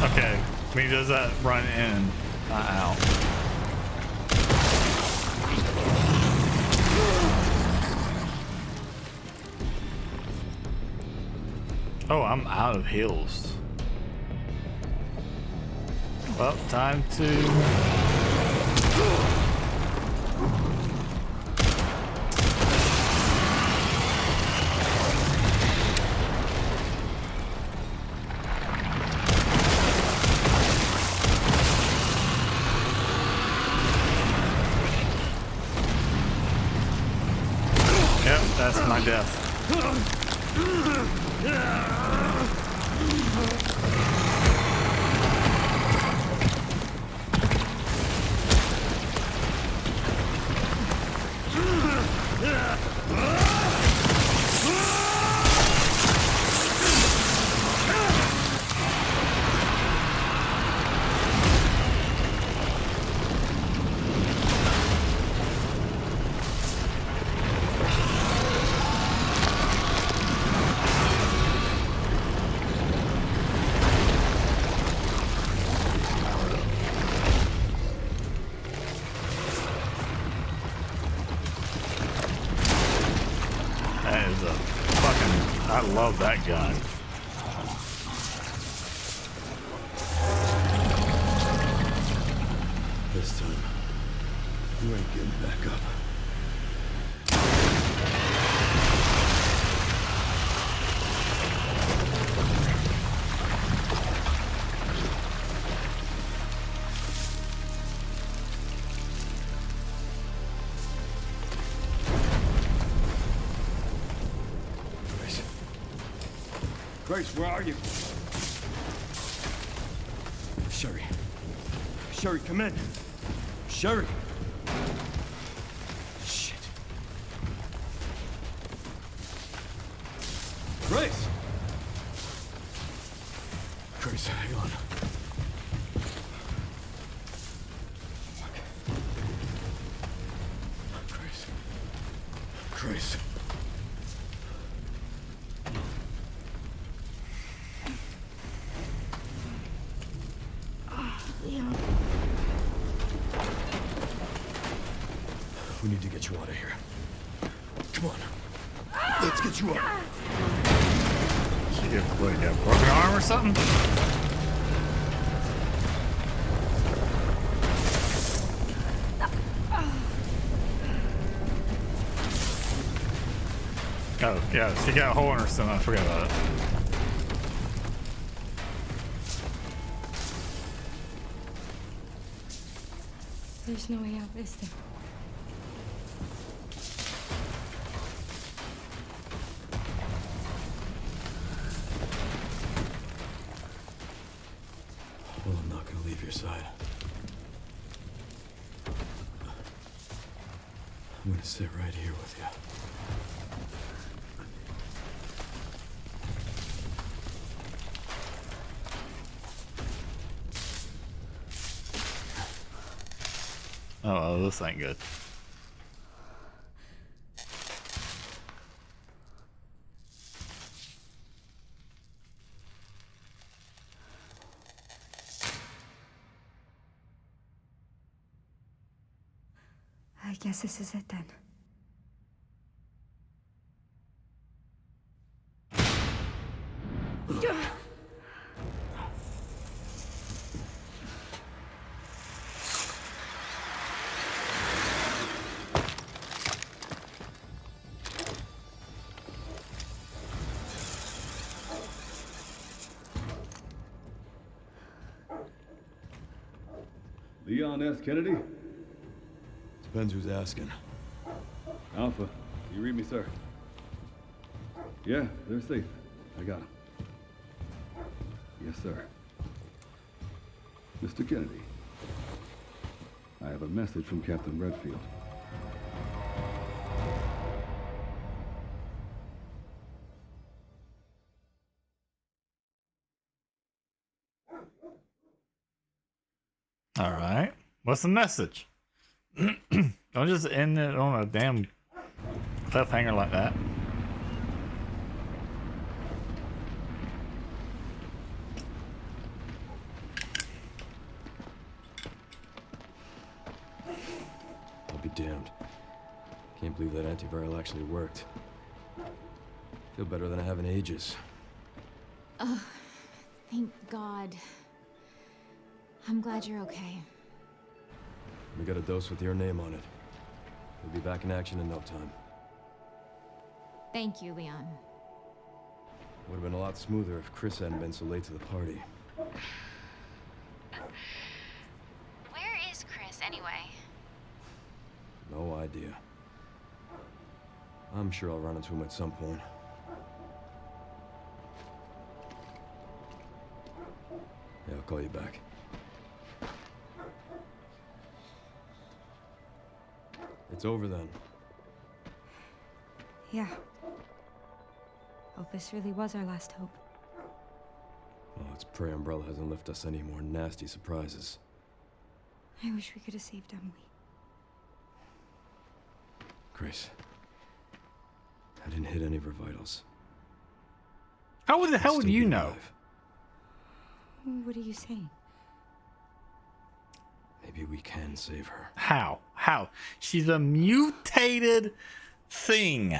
Okay, when he does that run in, not out. Oh, I'm out of heals. Well, time to... Yep, that's my death. That is a fucking... I love that gun. This time, you ain't getting back up. Grace, where are you? Sherry. Sherry, come in. Sherry. Shit. Grace! Grace, hang on. Fuck. Grace. Grace. Leon. We need to get you out of here. Come on. Let's get you out. She get what, you got a broken arm or something? Oh, yeah, she got a hole in her stomach. I forgot about it. There's no way out, is there? Well, I'm not gonna leave your side. I'm gonna sit right here with you. Oh, this ain't good. I guess this is it then. Leon S. Kennedy? Depends who's asking. Alpha, you read me, sir? Yeah, they're safe. I got them. Yes, sir. Mr. Kennedy, I have a message from Captain Redfield. All right. What's the message? Don't just end it on a damn cliffhanger like that. I'll be damned. Can't believe that antiviral actually worked. Feel better than I have in ages. Oh, thank God. I'm glad you're okay. We got a dose with your name on it. We'll be back in action in no time. Thank you, Leon. Would have been a lot smoother if Chris hadn't been so late to the party. Where is Chris, anyway? No idea. I'm sure I'll run into him at some point. Yeah, I'll call you back. It's over then. Yeah. Opus really was our last hope. Oh, let's pray Umbrella hasn't left us any more nasty surprises. I wish we could have saved Emily. Grace, I didn't hit any of her vitals. How the hell would you know? What are you saying? Maybe we can save her. How? How? She's a mutated thing.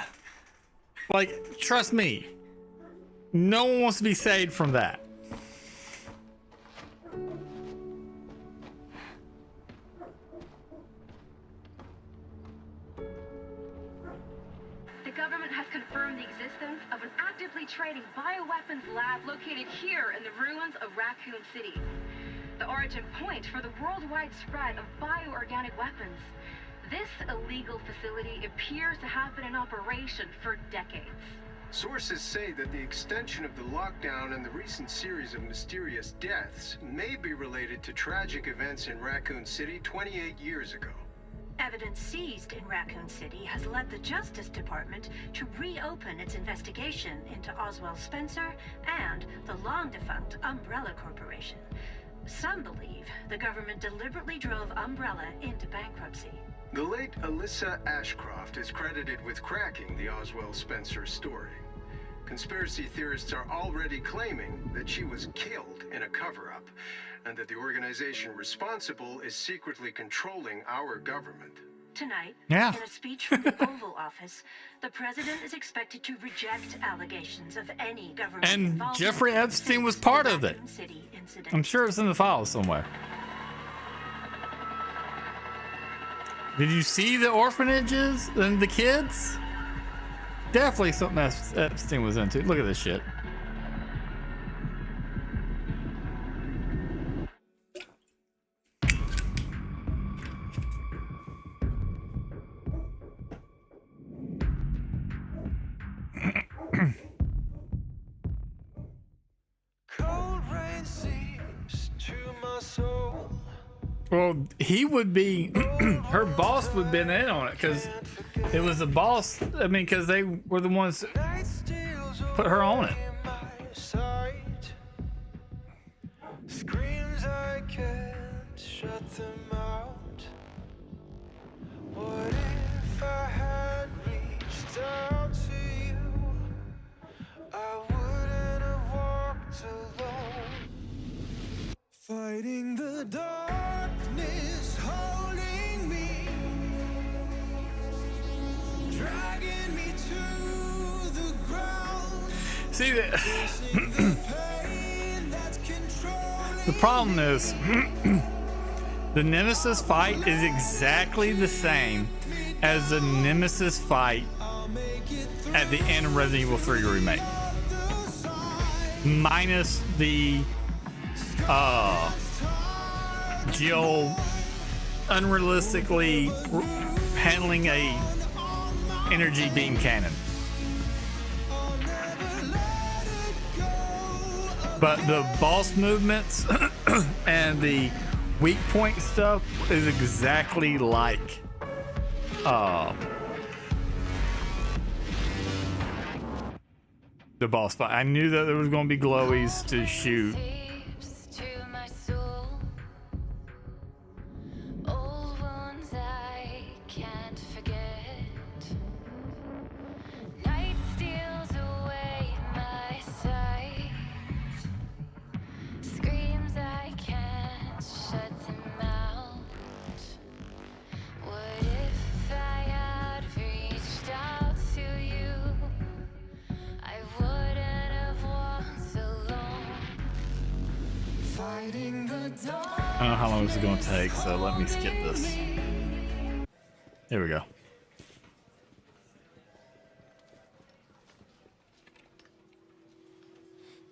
Like, trust me. No one wants to be saved from that. The government has confirmed the existence of an actively trading bioweapons lab located here in the ruins of Raccoon City. The origin point for the worldwide spread of bioorganic weapons. This illegal facility appears to have been in operation for decades. Sources say that the extension of the lockdown and the recent series of mysterious deaths may be related to tragic events in Raccoon City 28 years ago. Evidence seized in Raccoon City has led the Justice Department to reopen its investigation into Oswald Spencer and the long-defunct Umbrella Corporation. Some believe the government deliberately drove Umbrella into bankruptcy. The late Alyssa Ashcroft is credited with cracking the Oswald Spencer story. Conspiracy theorists are already claiming that she was killed in a cover-up, and that the organization responsible is secretly controlling our government. Tonight, in a speech from the Oval Office, the president is expected to reject allegations of any government And involvement Jeffrey Epstein was part of it. I'm sure it's in the files somewhere. Did you see the orphanages and the kids? Definitely something Epstein was into. Look at this shit. Well, he would be, her boss would have been in on it because it was the boss. I mean, because they were the ones that put her on it. Screams I can't shut them out. What if I had reached out to you? I wouldn't have walked alone. Fighting the darkness, holding me. See that? The problem is the Nemesis fight is exactly the same as the Nemesis fight at the end of Resident Evil 3 Remake. Minus the Jill unrealistically handling a energy beam cannon. But the boss movements and the weak point stuff is exactly like the boss fight. I knew that there was going to be glowies to shoot. I don't know how long this is going to take, so let me skip this. Here we go.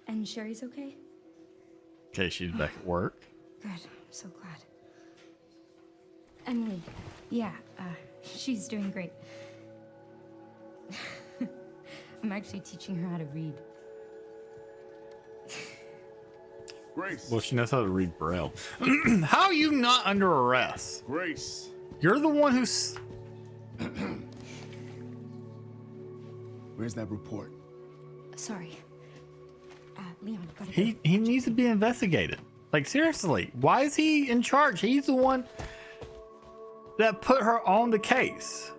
And Sherry's okay? Okay, she's back at work. Good. I'm so glad. Emily, yeah, she's doing great. I'm actually teaching her how to read. Grace. Well, she knows how to read Braille. How are you not under arrest? Grace. You're the one who's... Where's that report? Sorry. Leon, gotta go. He needs to be investigated. Like, seriously, why is he in charge? He's the one that put her on the case.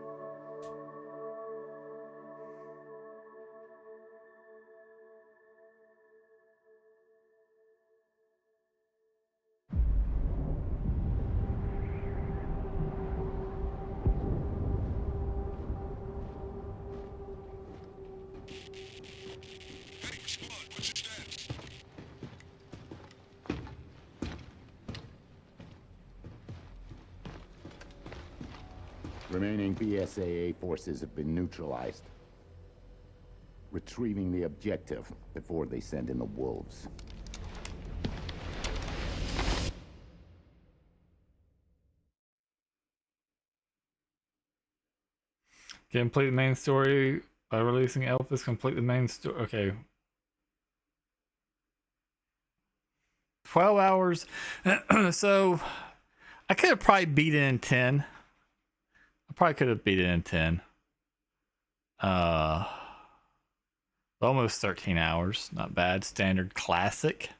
Remaining BSAA forces have been neutralized. Retrieving the objective before they send in the wolves. Complete the main story by releasing Elvis. Complete the main story. Okay. 12 hours. So I could have probably beat it in 10. I probably could have beat it in 10. Almost 13 hours. Not bad. Standard classic.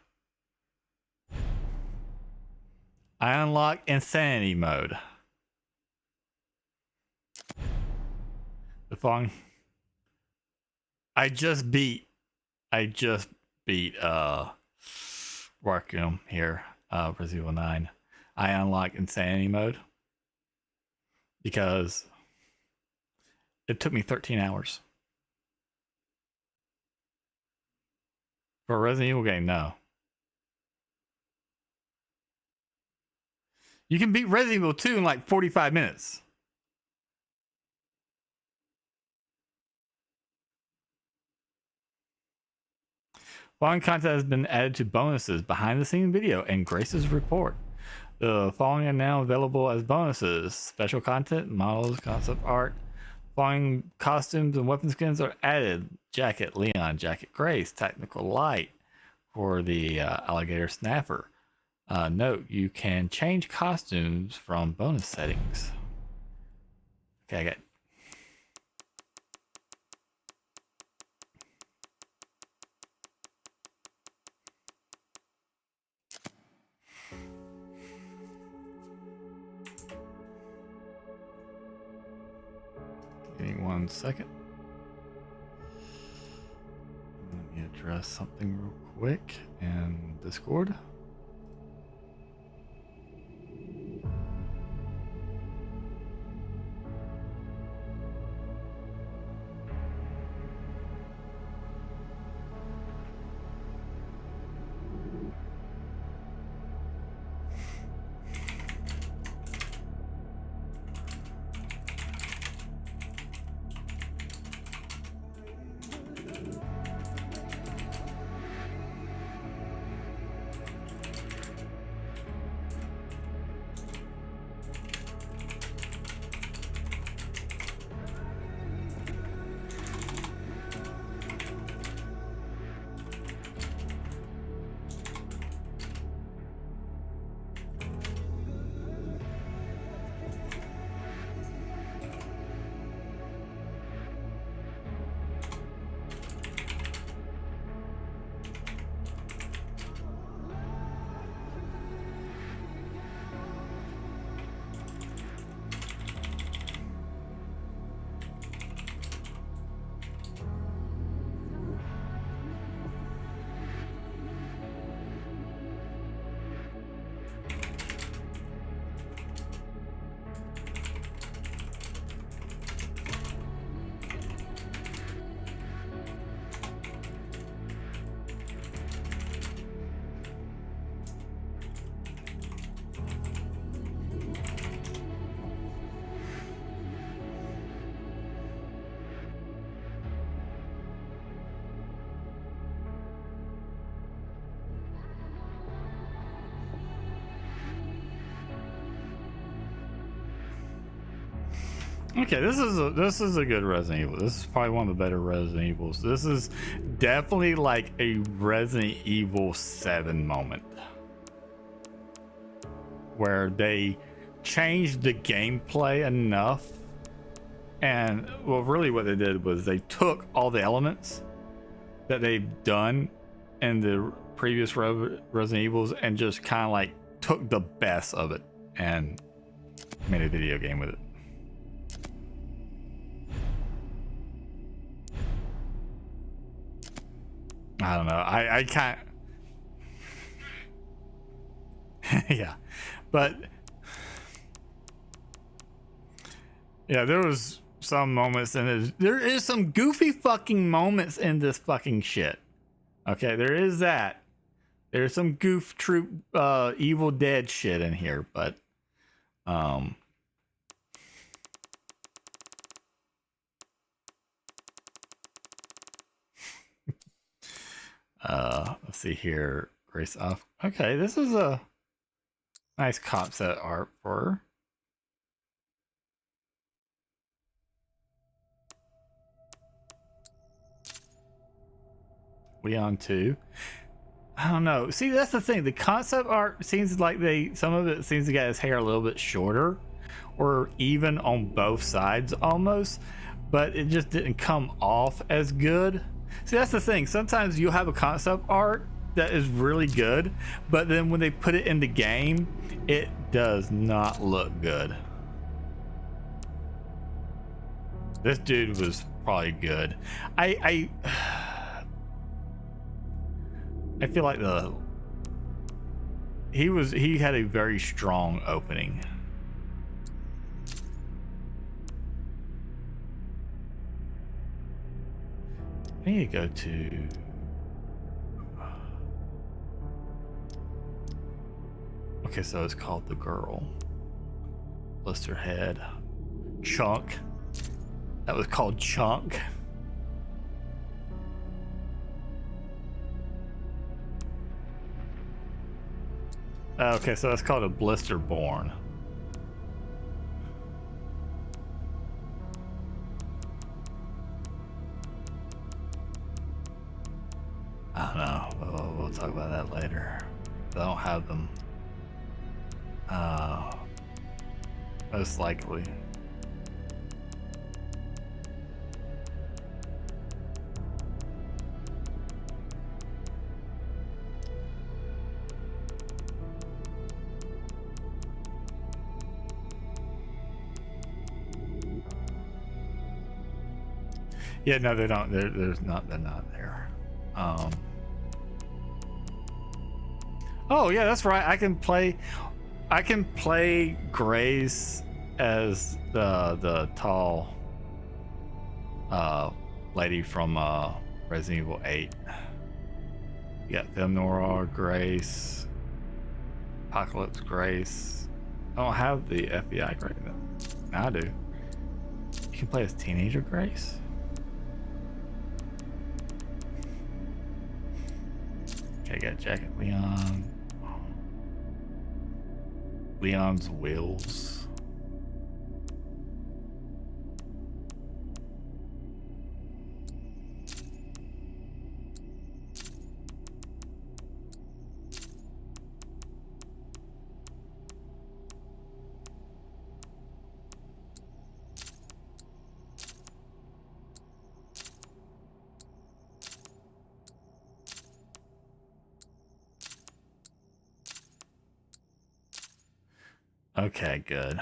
I unlock insanity mode. The following. I just beat Requiem here, Resident Evil 9. I unlock insanity mode because it took me 13 hours. For a Resident Evil game, no. You can beat Resident Evil 2 in like 45 minutes. Following content has been added to bonuses, behind the scenes video, and Grace's report. The following are now available as bonuses. Special content, models, concept art. Following costumes and weapon skins are added. Jacket Leon, Jacket Grace, Technical Light for the Alligator Snapper. Note, you can change costumes from bonus settings. Okay, I got... Give me 1 second. Let me address something real quick in Discord. Okay, this is a good Resident Evil. This is probably one of the better Resident Evils. This is definitely like a Resident Evil 7 moment, where they changed the gameplay enough, and well, really what they did was they took all the elements that they've done in the previous Resident Evils and just kind of like took the best of it and made a video game with it. I don't know. I can't. Yeah, but yeah, there was some moments, and there is some goofy fucking moments in this fucking shit. Okay, there is that. There's some goof troop, Evil Dead shit in here, but let's see here. Grace off. Okay, this is a nice concept art for her. Leon 2. I don't know. See, that's the thing. The concept art seems like some of it seems to get his hair a little bit shorter, or even on both sides almost, but it just didn't come off as good. See, that's the thing. Sometimes you'll have a concept art that is really good, but then when they put it in the game, it does not look good. This dude was probably good. I feel like he had a very strong opening. I need to go to okay, so it's called The Girl. Blister Head. Chunk. That was called Chunk. Okay, so that's called a Blister Born. I don't know. We'll talk about that later. I don't have them. Most likely. Yeah, no, they don't. They're not there. Oh yeah, that's right. I can play Grace as the tall lady from Resident Evil 8. You got Film Noir Grace, Apocalypse Grace. I don't have the FBI Grace. Now I do. You can play as teenager Grace. Okay, got Jacket Leon. Leon's Wills. Okay, good.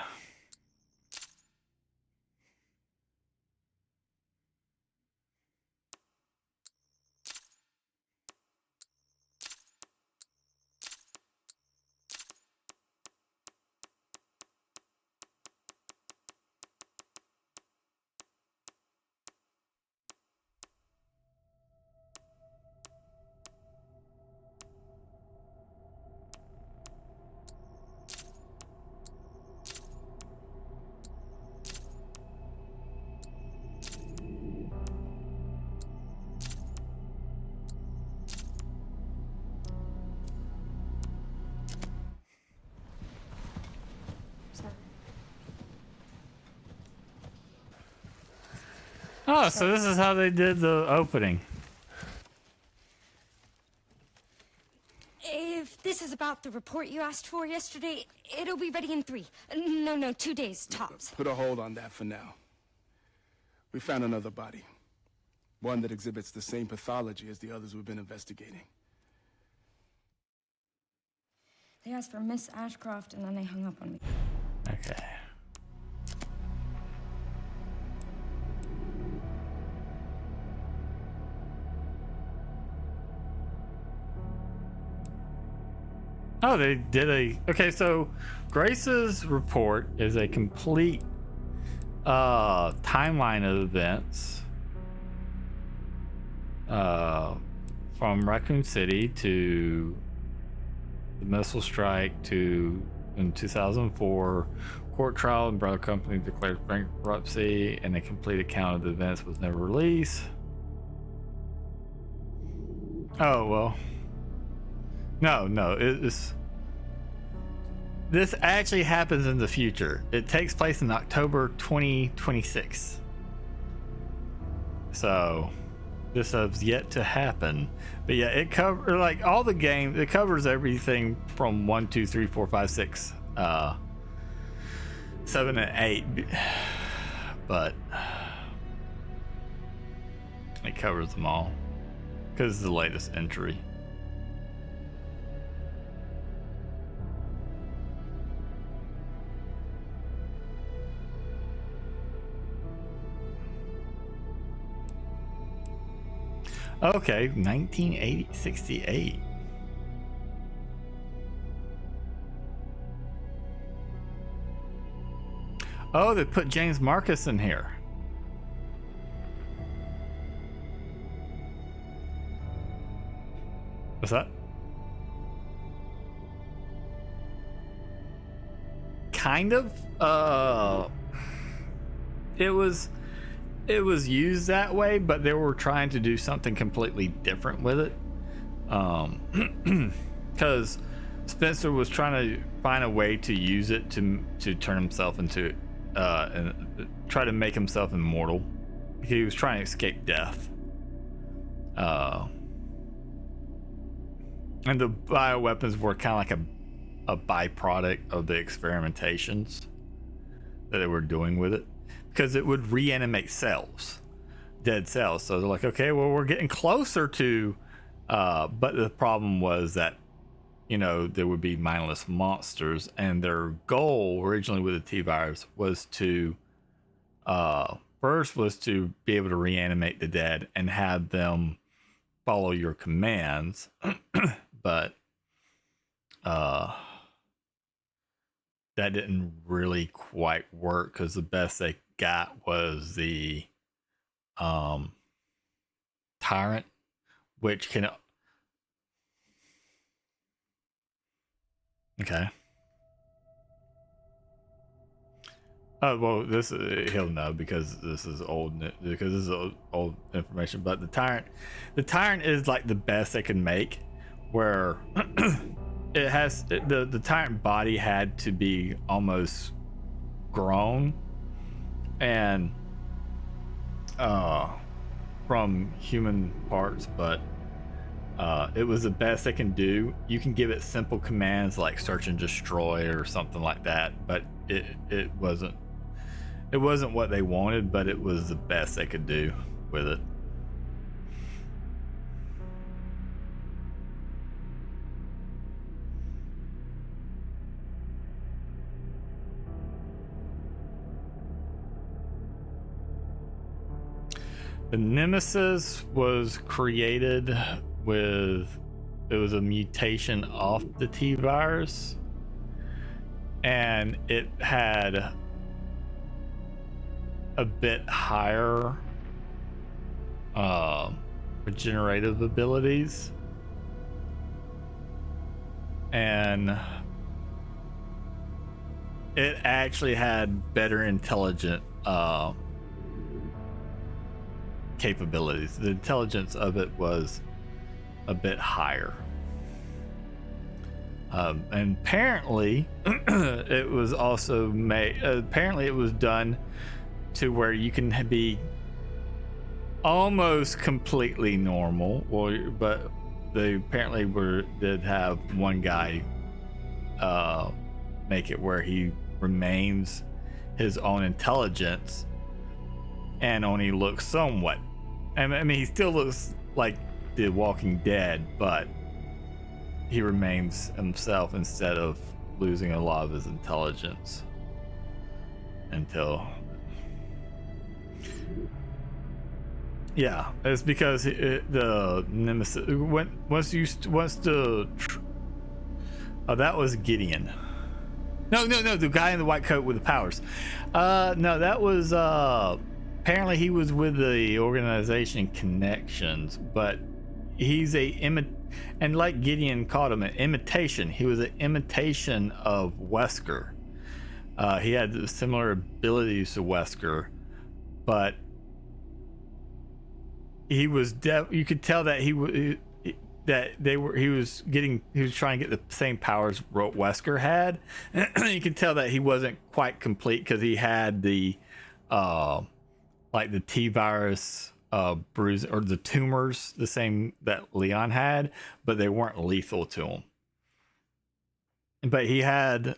Oh, so this is how they did the opening. If this is about the report you asked for yesterday, it'll be ready in 3. No, 2 days, tops. Put a hold on that for now. We found another body. One that exhibits the same pathology as the others we've been investigating. They asked for Miss Ashcroft, and then they hung up on me. Okay. Oh, they did a... Okay, so Grace's report is a complete timeline of events from Raccoon City to the missile strike to in 2004 court trial. Umbrella Company declared bankruptcy, and a complete account of the events was never released. Oh well. No, it's... This actually happens in the future. It takes place in October 2026. So, this has yet to happen. But yeah, it covers, like, all the games, it covers everything from 1, 2, 3, 4, 5, 6, 7, and 8. But, it covers them all. Because it's the latest entry. Okay, 1968. Oh, they put James Marcus in here. What's that? Kind of. It was used that way, but they were trying to do something completely different with it. Because Spencer was trying to find a way to use it to turn himself into, and try to make himself immortal. He was trying to escape death. And the bioweapons were kind of like a byproduct of the experimentations that they were doing with it. Because it would reanimate cells, dead cells. So they're like, okay, well, we're getting closer to, but the problem was that, you know, there would be mindless monsters, and their goal originally with the T-virus was to, first was to be able to reanimate the dead and have them follow your commands, but that didn't really quite work because the best they got was the tyrant, which can... Okay. Oh well, this he'll know because this is old information. But the tyrant is like the best they can make, where it has the tyrant body had to be almost grown and from human parts, but it was the best they can do. You can give it simple commands like search and destroy or something like that, but it wasn't what they wanted, but it was the best they could do with it. The Nemesis was created with, it was a mutation off the T-virus, and it had a bit higher regenerative abilities, and it actually had better intelligent capabilities. The intelligence of it was a bit higher, and apparently it was also made, apparently it was done to where you can be almost completely normal. Well, but they apparently did have one guy make it where he remains his own intelligence and only looks somewhat. I mean, he still looks like the Walking Dead, but he remains himself instead of losing a lot of his intelligence until. Yeah, it's because the nemesis that was Gideon. No, the guy in the white coat with the powers. No, that was apparently he was with the organization Connections, but he's and like Gideon called him an imitation. He was an imitation of Wesker. He had similar abilities to Wesker, but he was you could tell that he was trying to get the same powers Wesker had. You could tell that he wasn't quite complete because he had the like the T virus bruise or the tumors, the same that Leon had, but they weren't lethal to him. But he had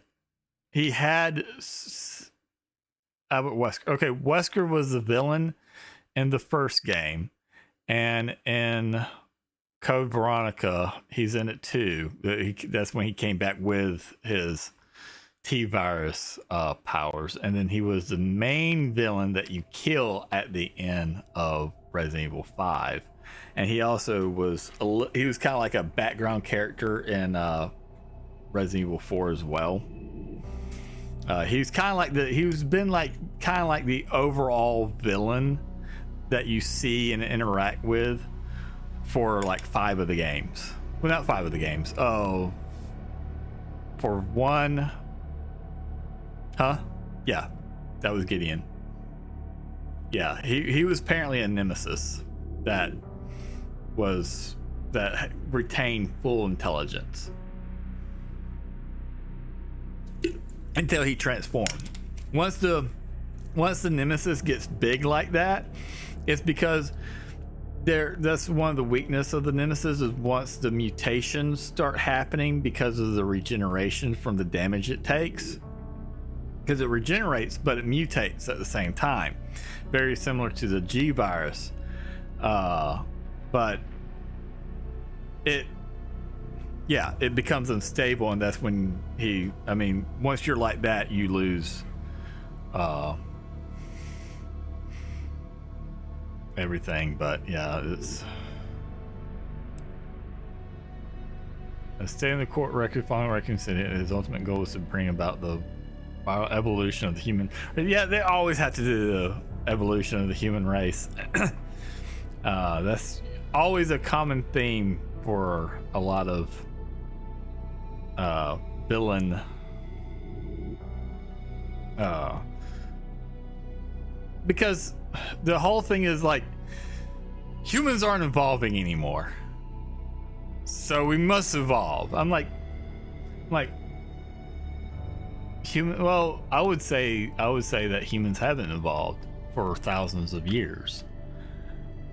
Albert Wesker. Okay, Wesker was the villain in the first game, and in Code Veronica, he's in it too. That's when he came back with his T-virus powers, and then he was the main villain that you kill at the end of Resident Evil 5. And he also was kind of like a background character in Resident Evil 4 as well. He's kind of like the overall villain that you see and interact with for like 5 of the games. Well, not 5 of the games. Oh, for one. Huh? Yeah, that was Gideon. Yeah, he was apparently a nemesis that retained full intelligence until he transformed. Once the nemesis gets big like that, it's because that's one of the weakness of the nemesis is once the mutations start happening because of the regeneration from the damage it takes. Because it regenerates, but it mutates at the same time. Very similar to the G virus. But it becomes unstable, and that's when once you're like that, you lose everything. But yeah, it's stay in the court record following Raccoon City. His ultimate goal is to bring about the evolution of the human. Yeah, they always have to do the evolution of the human race. That's always a common theme for a lot of villain because the whole thing is like humans aren't evolving anymore, so we must evolve. I'm like human. Well, I would say that humans haven't evolved for thousands of years.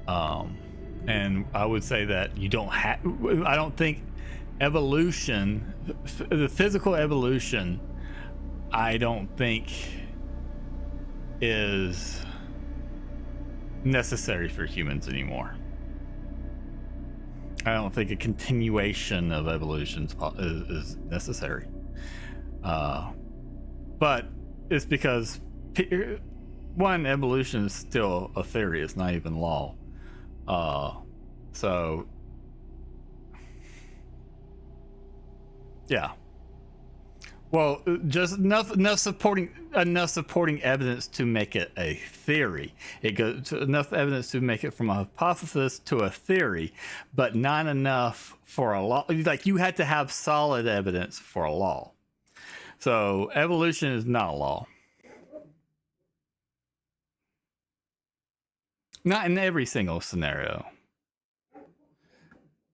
And I would say that you don't have. I don't think evolution, the physical evolution, I don't think is necessary for humans anymore. I don't think a continuation of evolution is necessary. But it's because one, evolution is still a theory; it's not even law. So yeah. Well, just enough supporting evidence to make it a theory. It goes to enough evidence to make it from a hypothesis to a theory, but not enough for a law. Like you had to have solid evidence for a law. So evolution is not a law. Not in every single scenario.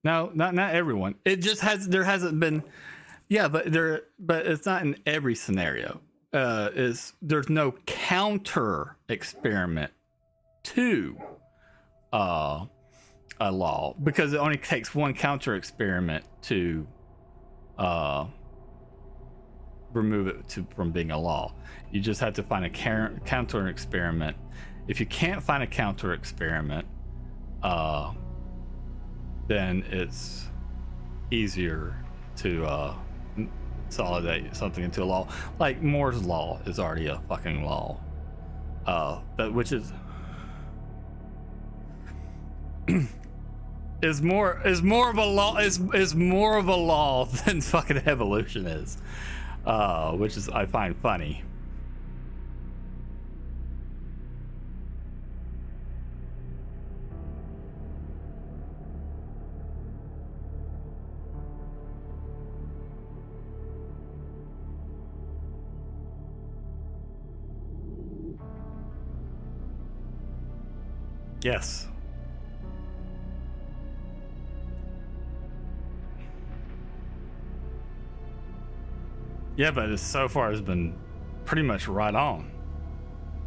No, not everyone. It just there hasn't been. Yeah, but it's not in every scenario. There's no counter experiment to a law, because it only takes one counter experiment to remove it from being a law. You just have to find a counter experiment. If you can't find a counter experiment, then it's easier to consolidate something into a law. Like Moore's law is already a fucking law, which is is more of a law is more of a law than fucking evolution is, which is I find funny. Yes. Yeah, but it's so far has been pretty much right on.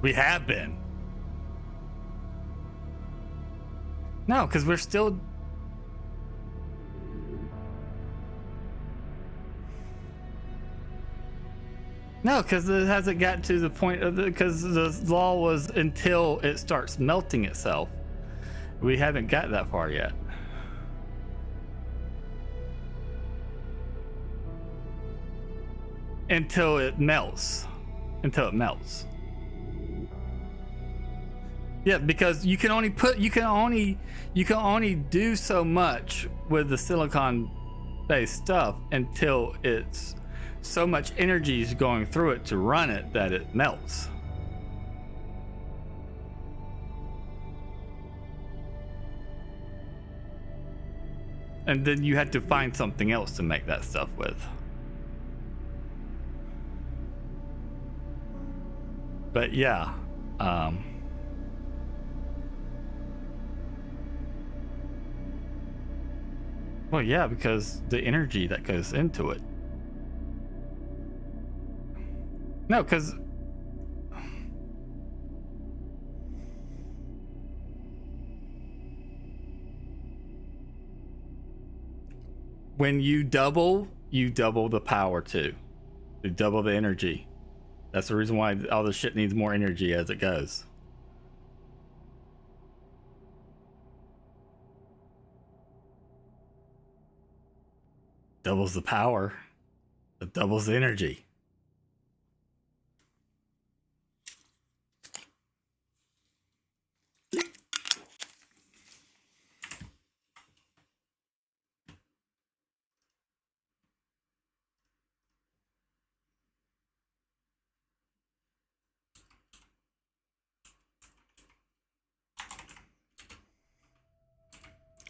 We have been. No, because we're still. No, because it hasn't got to the point of because the law was until it starts melting itself. We haven't got that far yet. Until it melts. Yeah, because you can only do so much with the silicon based stuff until it's so much energy is going through it to run it that it melts. And then you had to find something else to make that stuff with. But yeah, well, yeah, because the energy that goes into it. No, because when you double the power too. You double the energy. That's the reason why all this shit needs more energy as it goes. Doubles the power. It doubles the energy.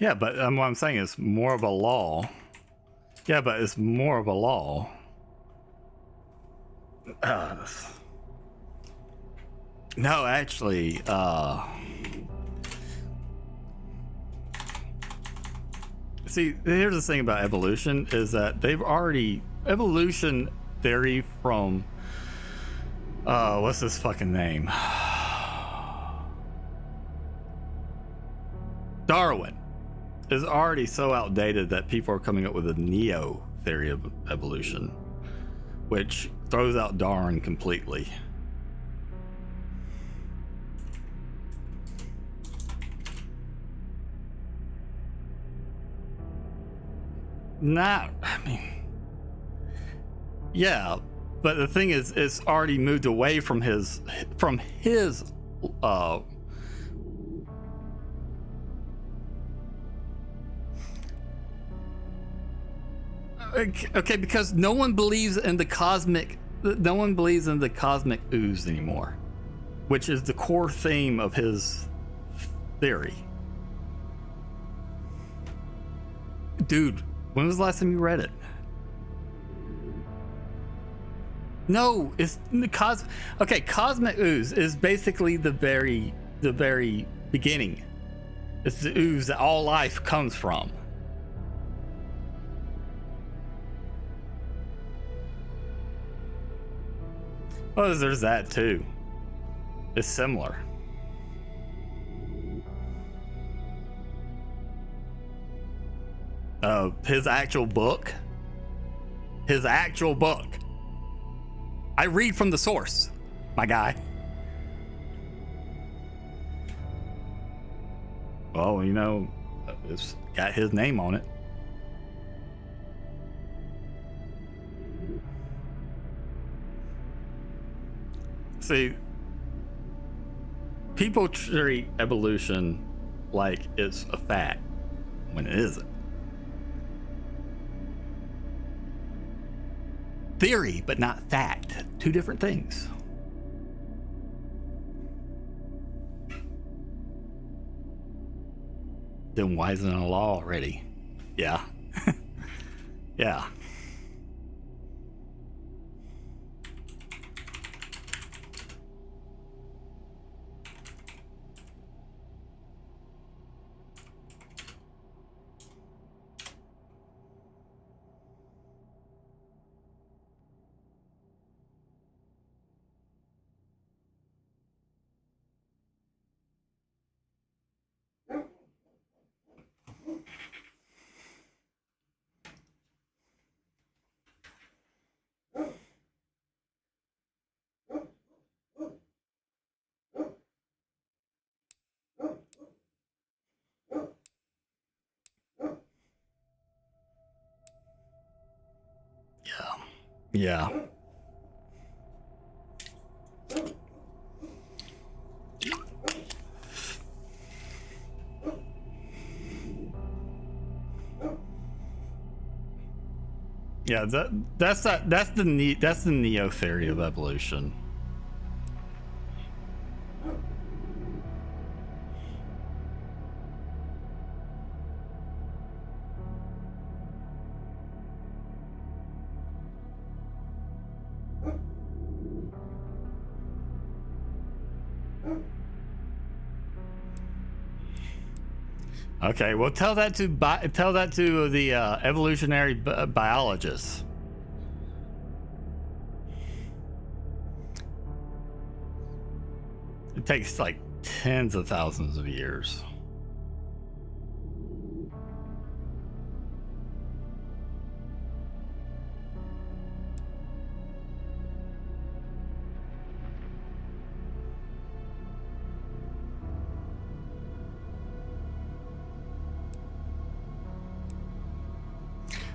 Yeah, but what I'm saying is more of a law. Yeah, but it's more of a law. No, actually, see, here's the thing about evolution is that they've already evolution theory from what's this fucking name? Darwin is already so outdated that people are coming up with a neo theory of evolution, which throws out Darwin completely. I mean, yeah, but the thing is, it's already moved away from his okay, because no one believes in the cosmic ooze anymore, which is the core theme of his theory. Dude, when was the last time you read it? No, it's the cosmic ooze is basically the very beginning. It's the ooze that all life comes from. Oh, there's that too. It's similar. his actual book. His actual book. I read from the source, my guy. Well, you know, it's got his name on it. See, people treat evolution like it's a fact when it isn't. Theory, but not fact. Two different things. Then why isn't it a law already? Yeah. Yeah. Yeah. Yeah, that's the neo theory of evolution. Okay, well, tell that to the evolutionary biologists. It takes like tens of thousands of years.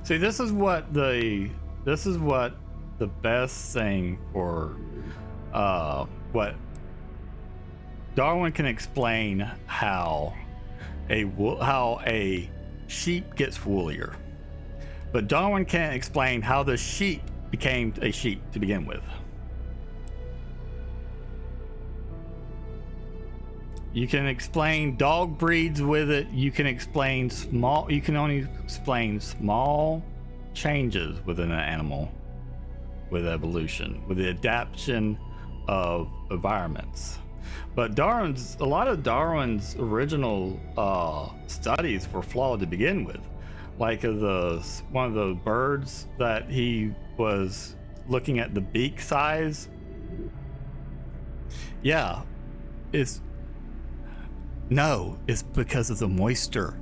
See, this is what the best thing for what Darwin can explain how a sheep gets woolier, but Darwin can't explain how the sheep became a sheep to begin with. You can explain dog breeds with it. You can only explain small changes within an animal with evolution, with the adaptation of environments. But a lot of Darwin's original studies were flawed to begin with. Like one of the birds that he was looking at the beak size. Yeah, it's because of the moisture.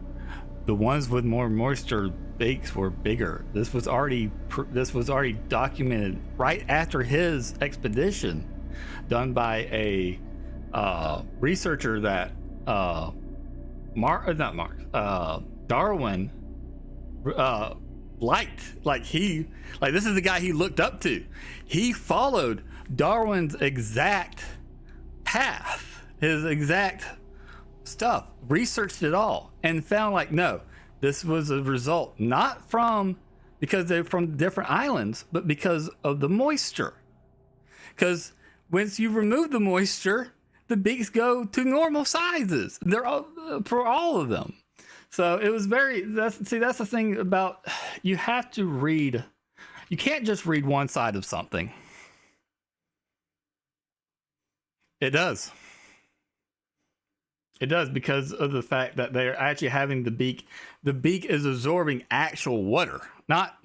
The ones with more moisture beaks were bigger. This was already documented right after his expedition, done by a researcher that Darwin liked. This is the guy he looked up to. He followed Darwin's exact path, his exact stuff, researched it all, and found no, this was a result not because they're from different islands, but because of the moisture. Because once you remove the moisture, the beaks go to normal sizes. They're all for all of them. So it was that's the thing about, you have to read. You can't just read one side of something. It does. It does, because of the fact that they're actually having the beak. The beak is absorbing actual water, not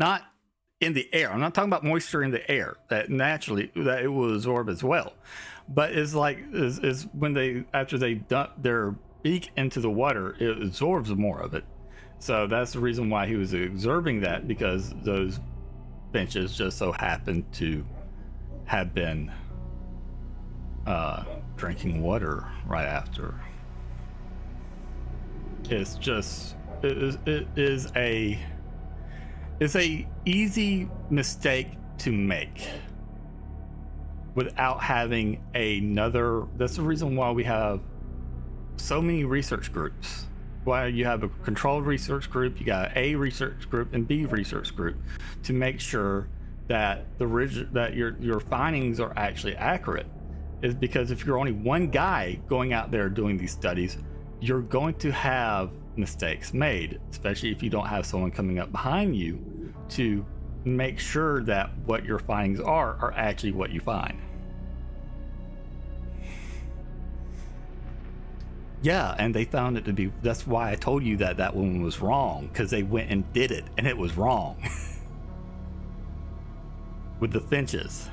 in the air. I'm not talking about moisture in the air that it will absorb as well. But it's when after they dump their beak into the water, it absorbs more of it. So that's the reason why he was observing that, because those finches just so happened to have been drinking water right after. It's just it is a easy mistake to make without having another. That's the reason why we have so many research groups. Why you have a controlled research group, you got A research group and B research group, to make sure that that your findings are actually accurate. Is because if you're only one guy going out there doing these studies, you're going to have mistakes made, especially if you don't have someone coming up behind you to make sure that what your findings are actually what you find. Yeah, and they found it to be, that's why I told you that that one was wrong, because they went and did it and it was wrong. With the finches.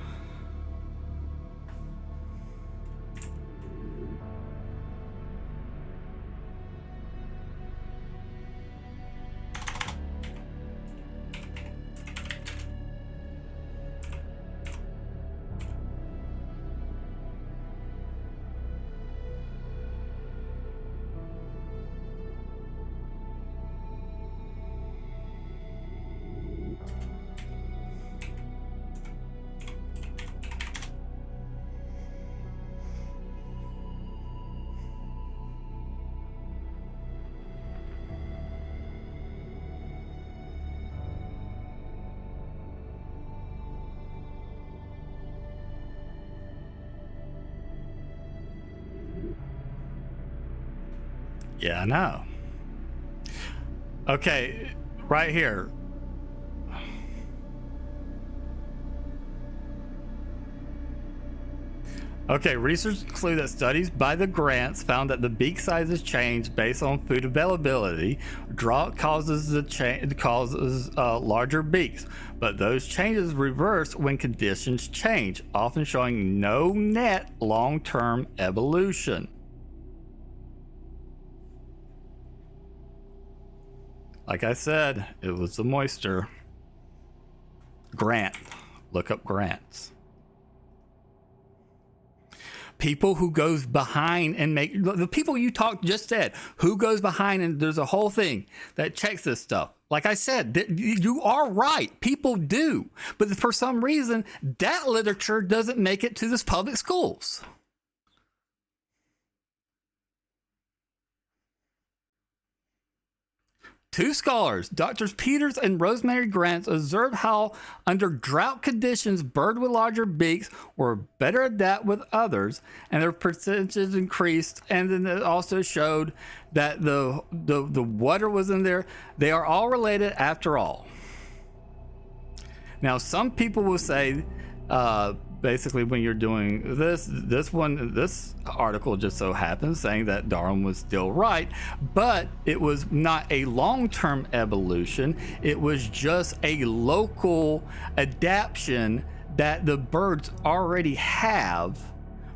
Yeah, I know. Okay, right here. Okay, research conclude that studies by the grants found that the beak sizes change based on food availability. Drought causes larger beaks, but those changes reverse when conditions change, often showing no net long-term evolution. Like I said, it was the moisture. Grant. Look up grants. People who goes behind and make, the people you just said, who goes behind, and there's a whole thing that checks this stuff. Like I said, you are right. People do. But for some reason, that literature doesn't make it to this public schools. Two scholars, Drs. Peters and Rosemary Grants, observed how under drought conditions, birds with larger beaks were better adapt with others, and their percentages increased. And then it also showed that the water was in there. They are all related after all. Now, some people will say, basically, when you're doing this article just so happens saying that Darwin was still right, but it was not a long-term evolution. It was just a local adaptation that the birds already have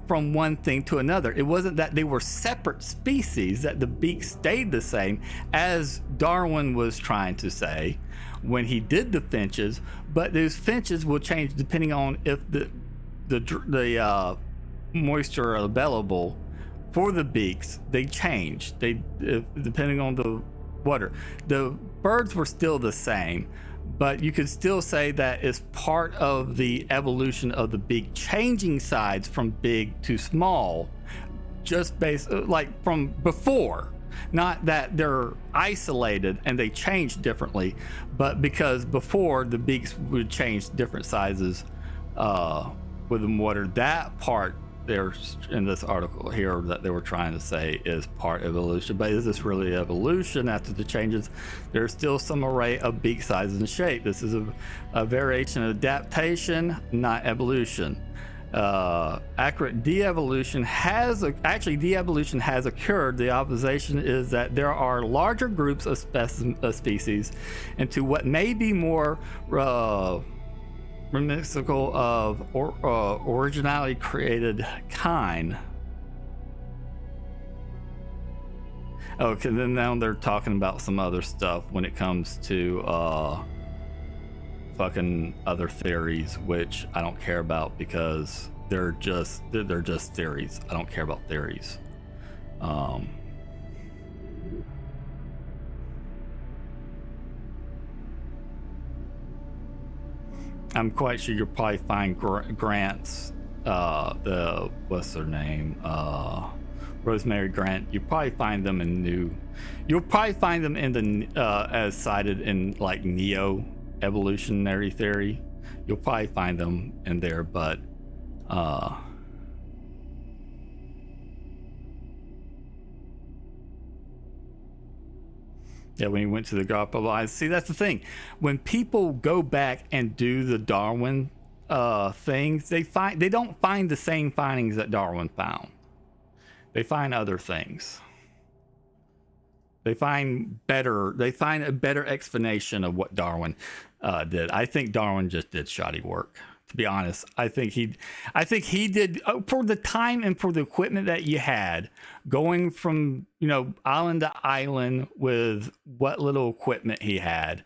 from one thing to another. It wasn't that they were separate species, that the beak stayed the same, as Darwin was trying to say when he did the finches, but those finches will change depending on if the moisture available for the beaks. They change. Depending on the water. The birds were still the same, but you could still say that it's part of the evolution of the beak changing sides from big to small, just based like from before. Not that they're isolated and they change differently, but because before the beaks would change different sizes with the water. That part there's in this article here that they were trying to say is part evolution. But is this really evolution after the changes? There's still some array of beak sizes and shape. This is a variation of adaptation, not evolution. Accurate de-evolution has de-evolution has occurred. The observation is that there are larger groups of species into what may be more reminiscent of originally created kind. Okay, then now they're talking about some other stuff when it comes to fucking other theories, which I don't care about because they're just theories. I don't care about theories. I'm quite sure you'll probably find Grant's the what's her name, Rosemary Grant. You probably find them in you'll probably find them in the as cited in like Neo evolutionary theory. You'll probably find them in there, but yeah, when he went to the Galapagos Islands. See, that's the thing. When people go back and do the Darwin things, they don't find the same findings that Darwin found. They find other things. They find a better explanation of what Darwin did. I think Darwin just did shoddy work. To be honest, I think he did for the time and for the equipment that you had, going from island to island with what little equipment he had,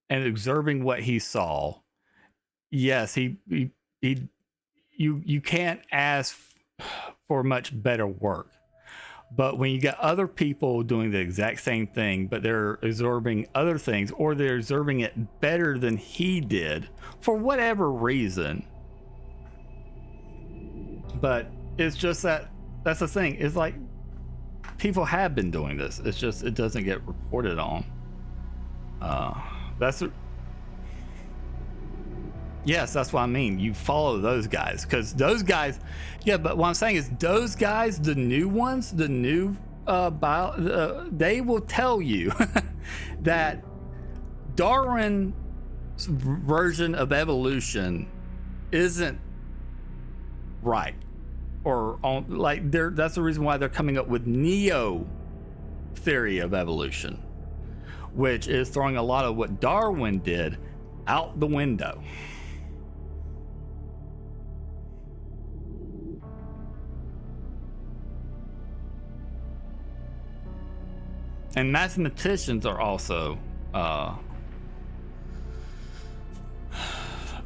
and observing what he saw. Yes, you can't ask for much better work. But when you got other people doing the exact same thing, but they're observing other things, or they're observing it better than he did for whatever reason. But it's just that's the thing. It's like people have been doing this. It's just it doesn't get reported on. Yes, that's what I mean. You follow those guys, because those guys, yeah. But what I'm saying is, those guys, the new ones, the new they will tell you that Darwin's version of evolution isn't right, or like that's the reason why they're coming up with Neo theory of evolution, which is throwing a lot of what Darwin did out the window. And mathematicians are also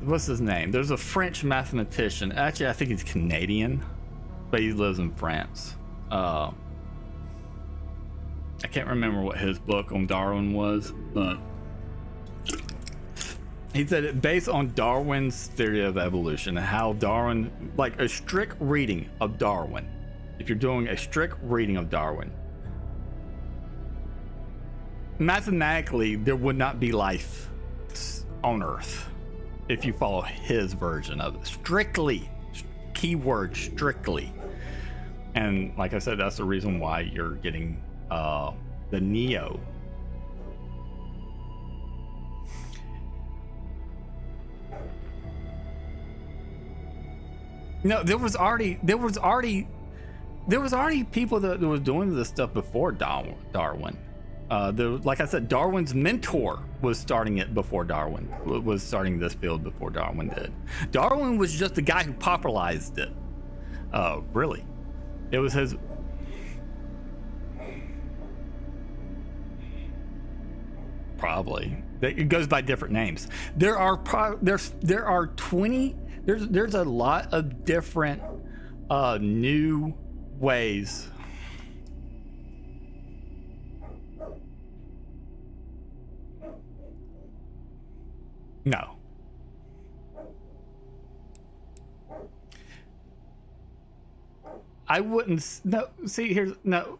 what's his name? There's a French mathematician. Actually, I think he's Canadian, but he lives in France. I can't remember what his book on Darwin was, but he said it based on Darwin's theory of evolution and how Darwin, like a strict reading of Darwin, if you're doing a strict reading of Darwin, mathematically there would not be life on Earth if you follow his version of it. Strictly, keyword strictly. And like I said, that's the reason why you're getting the Neo. No, there was already people that were doing this stuff before Darwin. Like I said, Darwin's mentor was starting it before Darwin was starting this field before Darwin did. Darwin was just the guy who popularized it. Really, it was his. Probably it goes by different names. There are 20. There's a lot of different new ways. No. I wouldn't. No. See, here's no.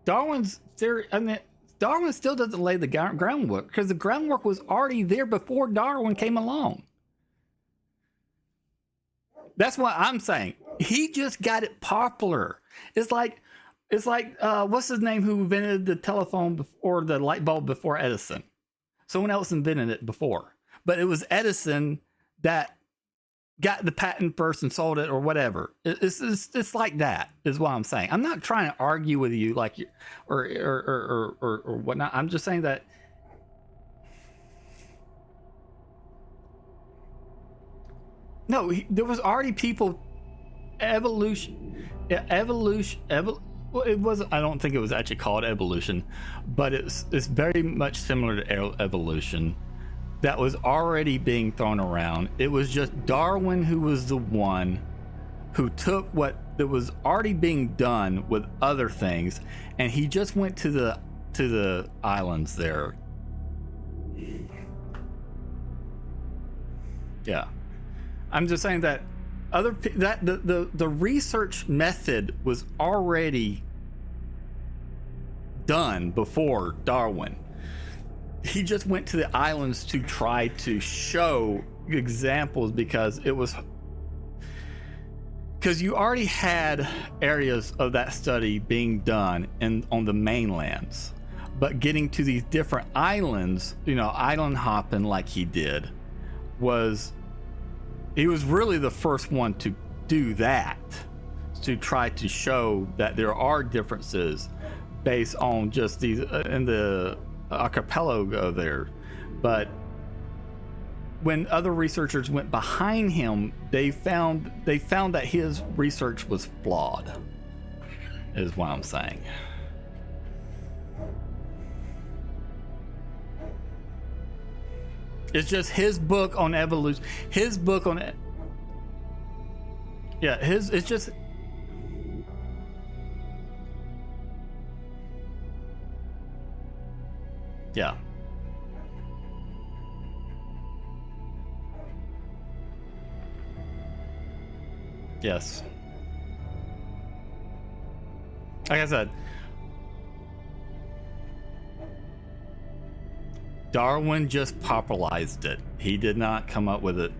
Darwin's theory. I mean, Darwin still doesn't lay the groundwork, because the groundwork was already there before Darwin came along. That's what I'm saying. He just got it popular. It's like what's his name who invented the telephone or the light bulb before Edison? Someone else invented it before, but it was Edison that got the patent first and sold it, or whatever. It's like that is what I'm saying. I'm not trying to argue with you like or whatnot. I'm just saying that no, there was already people evolution. Well, it was. I don't think it was actually called evolution, but it's very much similar to evolution that was already being thrown around. It was just Darwin who was the one who took what that was already being done with other things, and he just went to the islands there. Yeah, I'm just saying that the research method was already done before Darwin. He just went to the islands to try to show examples because you already had areas of that study being done on the mainlands, but getting to these different islands, island hopping like he did, he was really the first one to do that, to try to show that there are differences based on just these in the archipelago there. But when other researchers went behind him, they found that his research was flawed, is what I'm saying. It's just his book on evolution. His book on it. Yeah, it's just. Yeah. Yes. Like I said, Darwin just popularized it. He did not come up with it